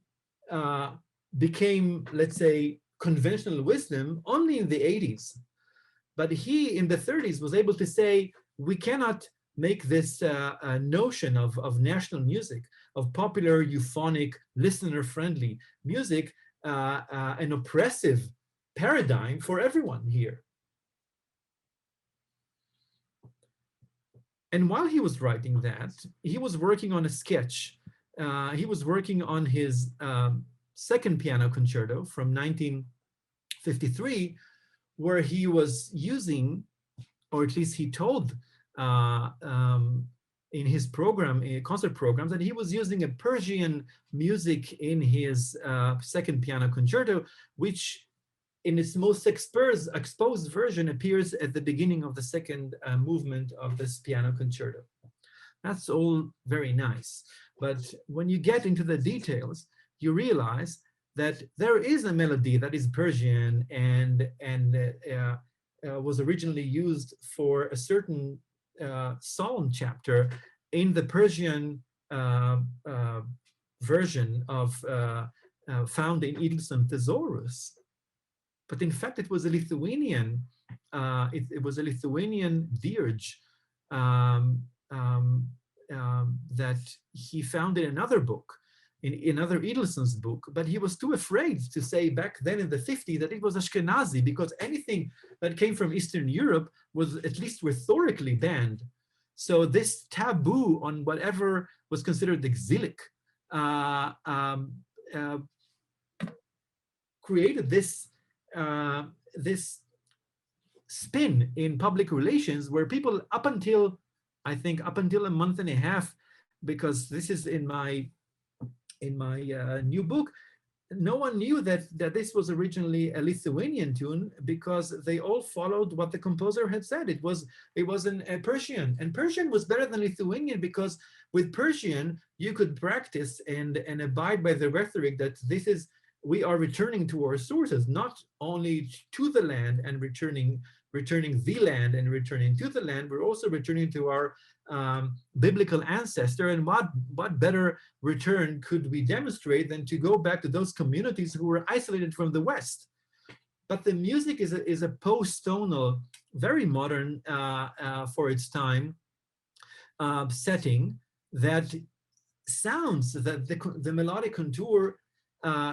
became, let's say, conventional wisdom only in the 80s. But he, in the 30s, was able to say, we cannot make this notion of national music, of popular, euphonic, listener-friendly music, an oppressive paradigm for everyone here. And while he was writing that, he was working on a sketch. He was working on his second piano concerto from 1953, where he was using, or at least he told in his program, in concert programs, that he was using a Persian music in his second piano concerto, which in its most exposed version appears at the beginning of the second movement of this piano concerto. That's all very nice. But when you get into the details, you realize that there is a melody that is Persian and was originally used for a certain psalm chapter in the Persian version of found in Edelson Thesaurus. But in fact, it was a Lithuanian. It was a Lithuanian dirge that he found in another book, in another Edelson's book. But he was too afraid to say back then in the 50s that it was Ashkenazi, because anything that came from Eastern Europe was at least rhetorically banned. So this taboo on whatever was considered exilic created this this spin in public relations, where people up until a month and a half, because this is in my new book, no one knew that this was originally a Lithuanian tune, because they all followed what the composer had said. It was a Persian, and Persian was better than Lithuanian, because with Persian you could practice and abide by the rhetoric that we are returning to our sources, not only to the land and returning the land and returning to the land, we're also returning to our biblical ancestor. And what better return could we demonstrate than to go back to those communities who were isolated from the West? But the music is a post-tonal, very modern for its time setting, that sounds that the melodic contour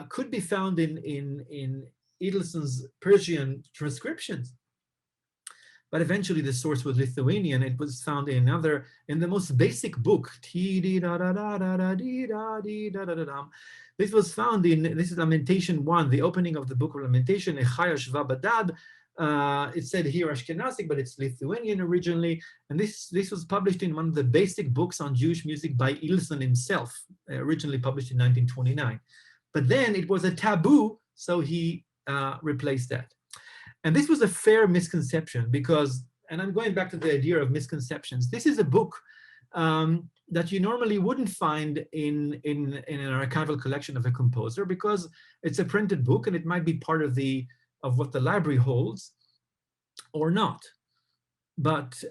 could be found in Edelson's Persian transcriptions. But eventually the source was Lithuanian. It was found in the most basic book. This was found this is Lamentation 1, the opening of the book of Lamentation, Echaya Shva Badad. It said here Ashkenazic, but it's Lithuanian originally. And this was published in one of the basic books on Jewish music by Edelson himself, originally published in 1929. But then it was a taboo, so he replaced that. And this was a fair misconception because, and I'm going back to the idea of misconceptions. This is a book that you normally wouldn't find in an archival collection of a composer, because it's a printed book and it might be part of what the library holds or not. But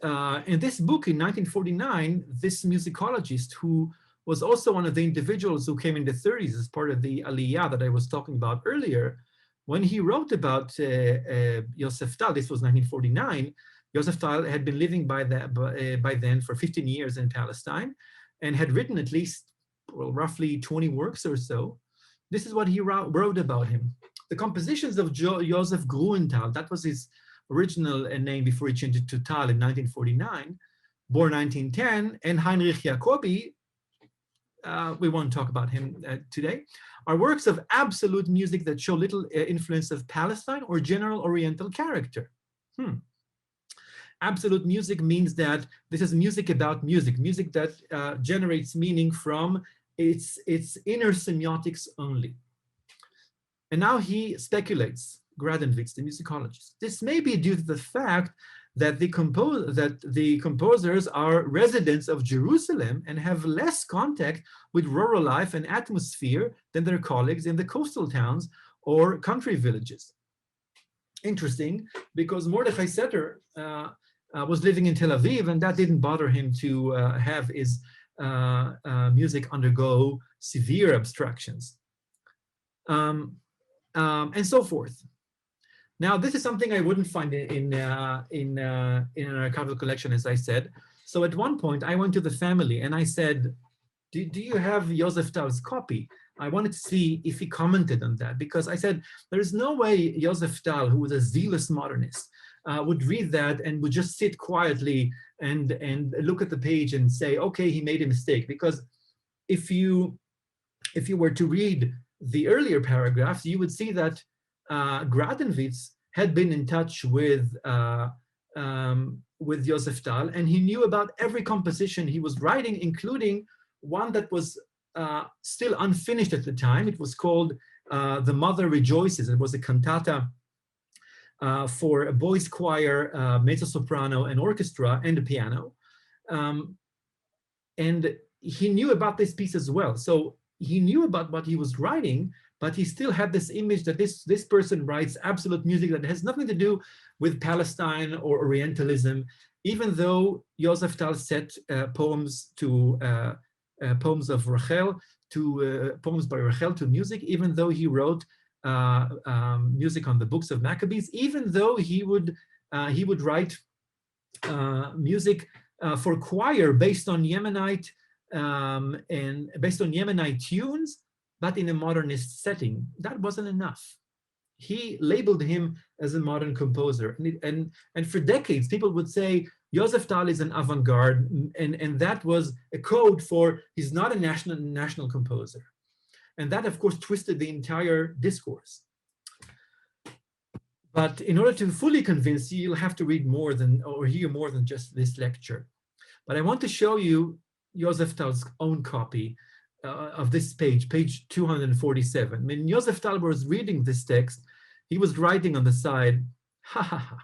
in this book in 1949, this musicologist, who was also one of the individuals who came in the 30s as part of the Aliyah that I was talking about earlier, when he wrote about Yosef Tal, this was 1949, Yosef Tal had been living by then for 15 years in Palestine and had written at least, well, roughly 20 works or so. This is what he wrote about him. The compositions of Joseph Gruenthal, that was his original name before he changed it to Tal in 1949, born 1910, and Heinrich Jacobi, we won't talk about him today, are works of absolute music that show little influence of Palestine or general Oriental character. Absolute music means that this is music about music, music that generates meaning from its inner semiotics only. And now he speculates, Gradenwitz, the musicologist, this may be due to the fact that the composers are residents of Jerusalem and have less contact with rural life and atmosphere than their colleagues in the coastal towns or country villages. Interesting, because Mordechai Setter was living in Tel Aviv, and that didn't bother him to have his music undergo severe abstractions, and so forth. Now, this is something I wouldn't find in an archival collection, as I said. So at one point, I went to the family and I said, do you have Yosef Tal's copy? I wanted to see if he commented on that, because I said, there's no way Yosef Tal, who was a zealous modernist, would read that and would just sit quietly and look at the page and say, okay, he made a mistake. Because if you were to read the earlier paragraphs, you would see that Gradenwitz had been in touch with Yosef Tal, and he knew about every composition he was writing, including one that was still unfinished at the time. It was called The Mother Rejoices. It was a cantata for a boys' choir, mezzo-soprano, and orchestra, and a piano. And he knew about this piece as well. So he knew about what he was writing, but he still had this image that this person writes absolute music that has nothing to do with Palestine or Orientalism, even though Yosef Tal set poems to poems of Rachel, to poems by Rachel to music, even though he wrote music on the books of Maccabees, even though he would write music for choir based on Yemenite and based on Yemenite tunes, but in a modernist setting. That wasn't enough. He labeled him as a modern composer, and for decades people would say Yosef Tal is an avant-garde, and that was a code for he's not a national composer. And that, of course, twisted the entire discourse. But in order to fully convince you, you'll have to read more than, or hear more than just this lecture. But I want to show you Yosef Tal's own copy of this page 247. When Yosef Tal was reading this text, he was writing on the side, ha ha ha.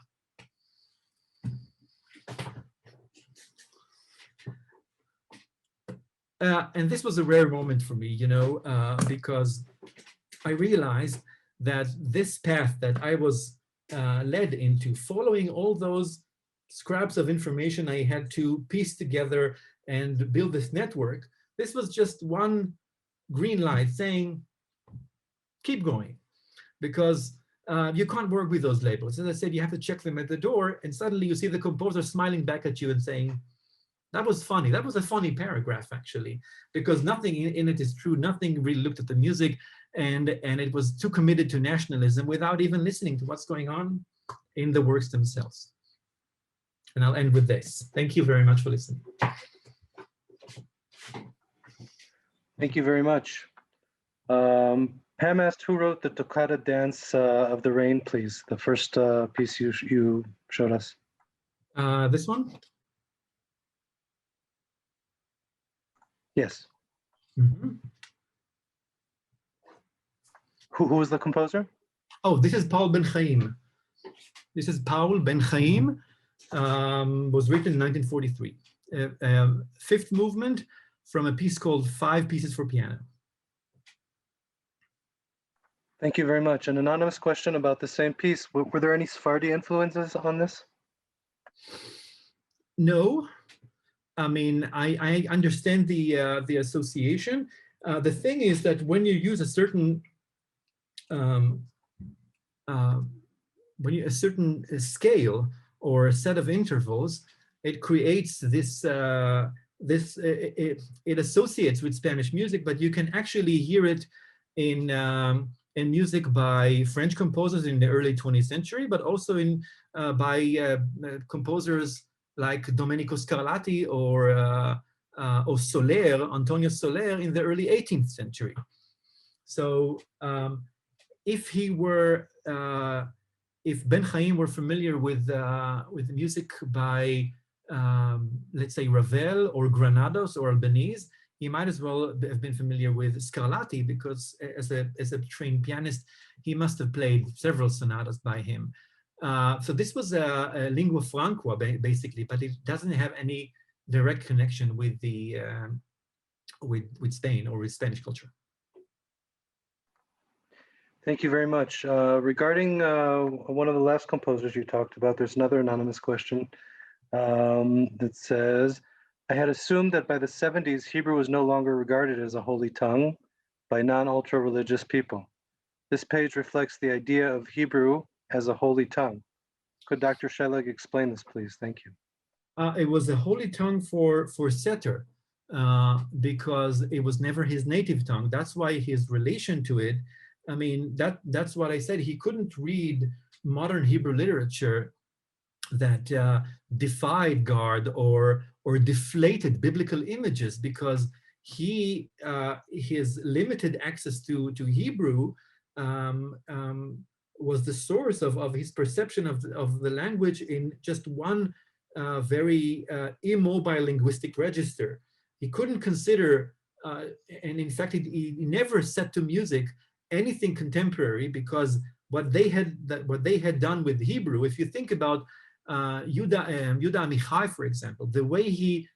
And this was a rare moment for me, because I realized that this path that I was led into, following all those scraps of information I had to piece together and build this network, this was just one green light saying, keep going, because you can't work with those labels. As I said, you have to check them at the door, and suddenly you see the composer smiling back at you and saying, that was funny. That was a funny paragraph, actually, because nothing in it is true. Nothing really looked at the music, and it was too committed to nationalism without even listening to what's going on in the works themselves. And I'll end with this. Thank you very much for listening. Thank you very much. Pam asked who wrote the Toccata Dance of the Rain, please. The first piece you showed us. This one? Yes. Mm-hmm. Who was the composer? Oh, this is Paul Ben Chaim. This is Paul Ben Chaim. Was written in 1943. fifth movement from a piece called 5 Pieces for Piano. Thank you very much. An anonymous question about the same piece. Were there any Sephardi influences on this? No, I mean, I understand the association. The thing is that when you use a certain scale or a set of intervals, it creates this it associates with Spanish music, but you can actually hear it in music by French composers in the early 20th century, but also by composers like Domenico Scarlatti or Antonio Soler in the early 18th century. So if Ben Chaim were familiar with music by let's say Ravel or Granados or Albanese, he might as well have been familiar with Scarlatti, because as a trained pianist, he must have played several sonatas by him. So this was a lingua franca, basically, but it doesn't have any direct connection with the with Spain or with Spanish culture. Thank you very much. Regarding one of the last composers you talked about, there's another anonymous question that says, I had assumed that by the 70s, Hebrew was no longer regarded as a holy tongue by non-ultra religious people. This page reflects the idea of Hebrew as a holy tongue. Could Dr. Shelleg explain this, please? Thank you. It was a holy tongue for Setter, because it was never his native tongue. That's why his relation to it, I mean, that's what I said. He couldn't read modern Hebrew literature that defied God or deflated biblical images, because his limited access to Hebrew was the source of his perception of the language in just one very immobile linguistic register. He couldn't consider, and in fact, he never set to music anything contemporary, because what they had done with Hebrew, if you think about Yuda Amichai, for example, the way he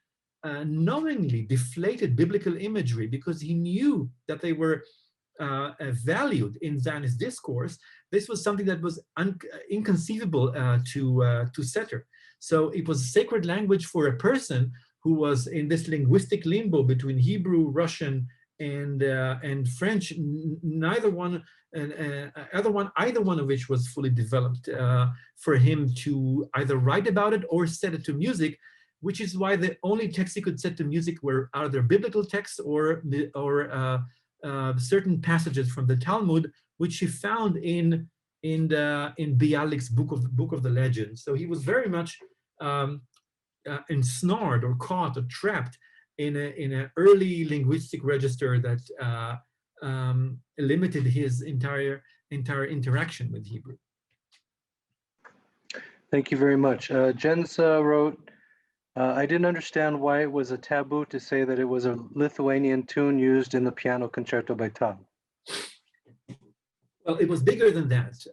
knowingly deflated biblical imagery because he knew that they were valued in Zionist discourse, this was something that was inconceivable to Setter. So it was a sacred language for a person who was in this linguistic limbo between Hebrew, Russian, and French. Either one of which was fully developed for him to either write about it or set it to music, which is why the only texts he could set to music were either biblical texts or certain passages from the Talmud, which he found in Bialik's book of the Legends. So he was very much ensnared or caught or trapped in an early linguistic register that limited his entire interaction with Hebrew. Thank you very much. Jens wrote, I didn't understand why it was a taboo to say that it was a Lithuanian tune used in the piano concerto by Tal. Well, it was bigger than that.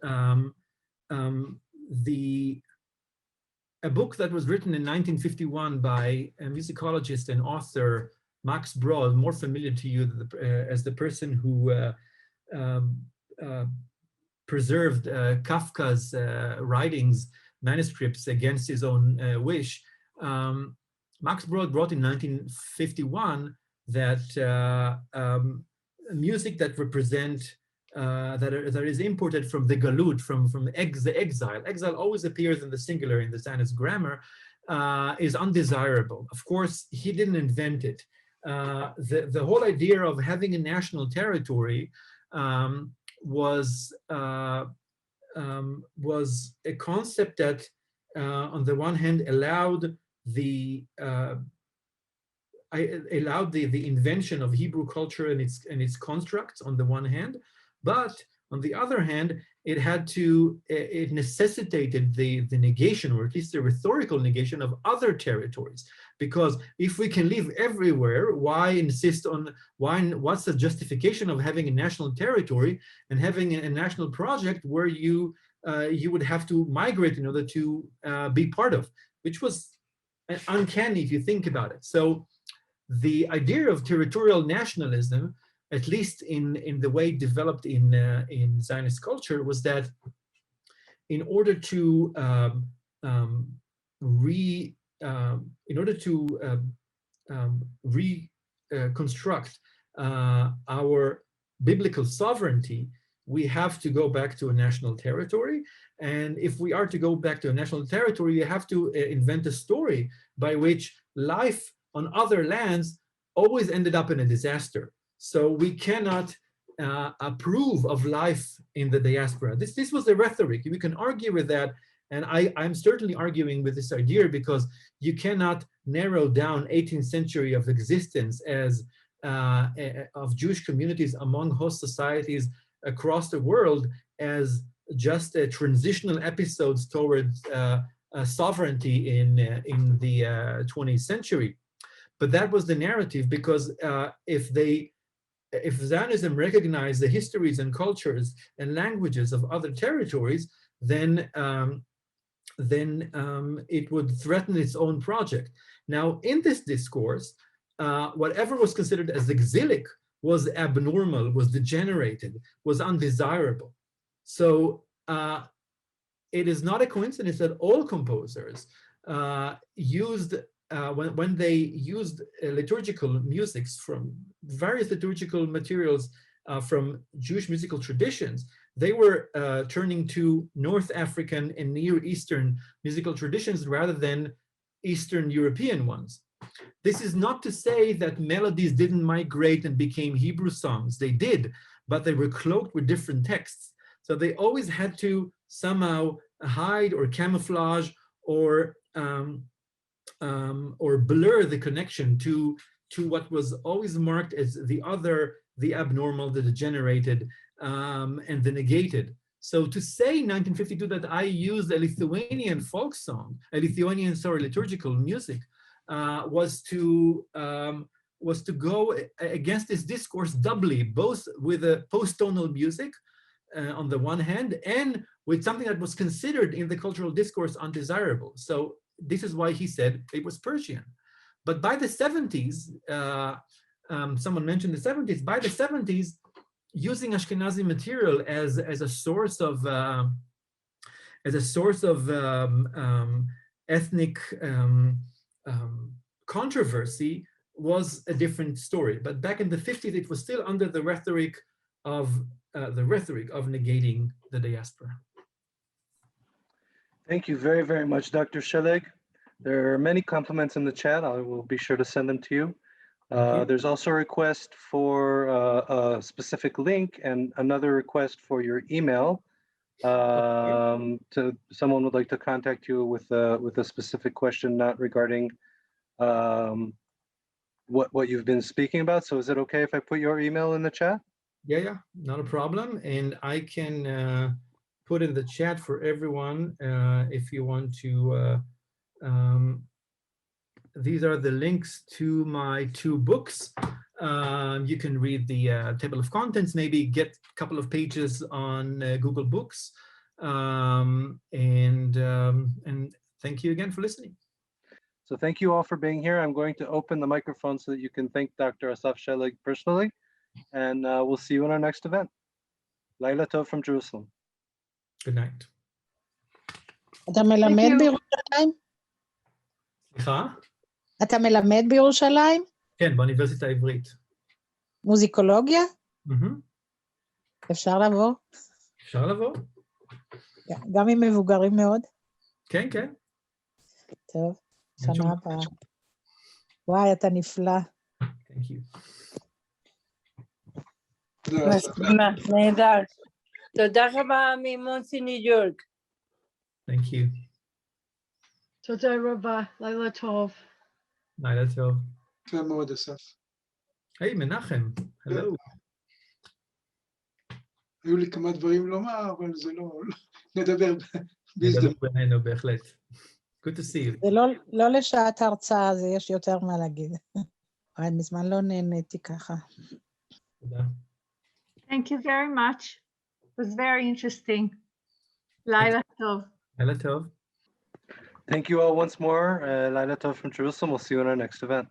A book that was written in 1951 by a musicologist and author, Max Brod, more familiar to you as the person who preserved Kafka's writings, manuscripts against his own wish. Max Brod wrote in 1951 that music that represent that is imported from the galut, from the exile. Exile always appears in the singular in the Zionist grammar, is undesirable. Of course, he didn't invent it. The whole idea of having a national territory was a concept that, on the one hand, allowed the invention of Hebrew culture and its constructs on the one hand, but on the other hand, it necessitated the negation, or at least the rhetorical negation, of other territories. Because if we can live everywhere, what's the justification of having a national territory and having a national project where you would have to migrate in order to be part of, which was uncanny if you think about it. So the idea of territorial nationalism, at least in the way it developed in Zionist culture, was that in order to reconstruct our biblical sovereignty, we have to go back to a national territory. And if we are to go back to a national territory, you have to invent a story by which life on other lands always ended up in a disaster. So we cannot approve of life in the diaspora. This was the rhetoric. We can argue with that. And I'm certainly arguing with this idea because you cannot narrow down 18th century of existence as of Jewish communities among host societies across the world as just transitional episodes towards sovereignty in the 20th century. But that was the narrative, because if Zionism recognized the histories and cultures and languages of other territories, then it would threaten its own project. Now, in this discourse, whatever was considered as exilic was abnormal, was degenerated, was undesirable. So it is not a coincidence that all composers used, when they used liturgical musics from various liturgical materials from Jewish musical traditions, they were turning to North African and Near Eastern musical traditions rather than Eastern European ones. This is not to say that melodies didn't migrate and became Hebrew songs. They did, but they were cloaked with different texts. So they always had to somehow hide or camouflage or blur the connection to what was always marked as the other, the abnormal, the degenerated, and the negated. So to say in 1952 that I used a Lithuanian folk song, liturgical music, was to go against this discourse doubly, both with a post-tonal music on the one hand, and with something that was considered in the cultural discourse undesirable. So this is why he said it was Persian. But by the 70s, someone mentioned the 70s, by the 70s, using Ashkenazi material as a source of ethnic controversy was a different story. But back in the 50s, it was still under the rhetoric of negating the diaspora. Thank you very, very much, Dr. Shelleg. There are many compliments in the chat. I will be sure to send them to you. There's also a request for a specific link and another request for your email. Someone would like to contact you with a specific question, not regarding what you've been speaking about. So is it okay if I put your email in the chat? Yeah, not a problem. And I can put in the chat for everyone if you want to. These are the links to my 2 books. You can read the table of contents, maybe get a couple of pages on Google Books. And thank you again for listening. So thank you all for being here. I'm going to open the microphone so that you can thank Dr. Assaf Shelleg personally. And we'll see you in our next event. Laila Tov from Jerusalem. Good night. אתה מלמד בירושלים? סליחה? אתה מלמד בירושלים? כן, באוניברסיטה העברית. מוזיקולוגיה? אפשר לבוא? אפשר לבוא. גם עם מבוגרים מאוד? כן. טוב, שנה הבאה. וואי, אתה נפלא. Thank you. נהדר. תודה רבה ממונסי ניו יורק. Thank you. תודה רבה, לילה טוב. לילה טוב. יפה מאוד, אסף. היי, מנחם. הלו. היו לי כמה דברים לומר, אבל זה לא... נדבר בהזדמנות. נדבר בינינו, בהחלט. Good to see you. זה לא לשעת הרצאה, זה יש יותר מה להגיד. מזמן לא נהניתי ככה. תודה. Thank you very much. It was very interesting. לילה טוב. לילה טוב. Thank you all once more. Laila Tov from Jerusalem. We'll see you in our next event.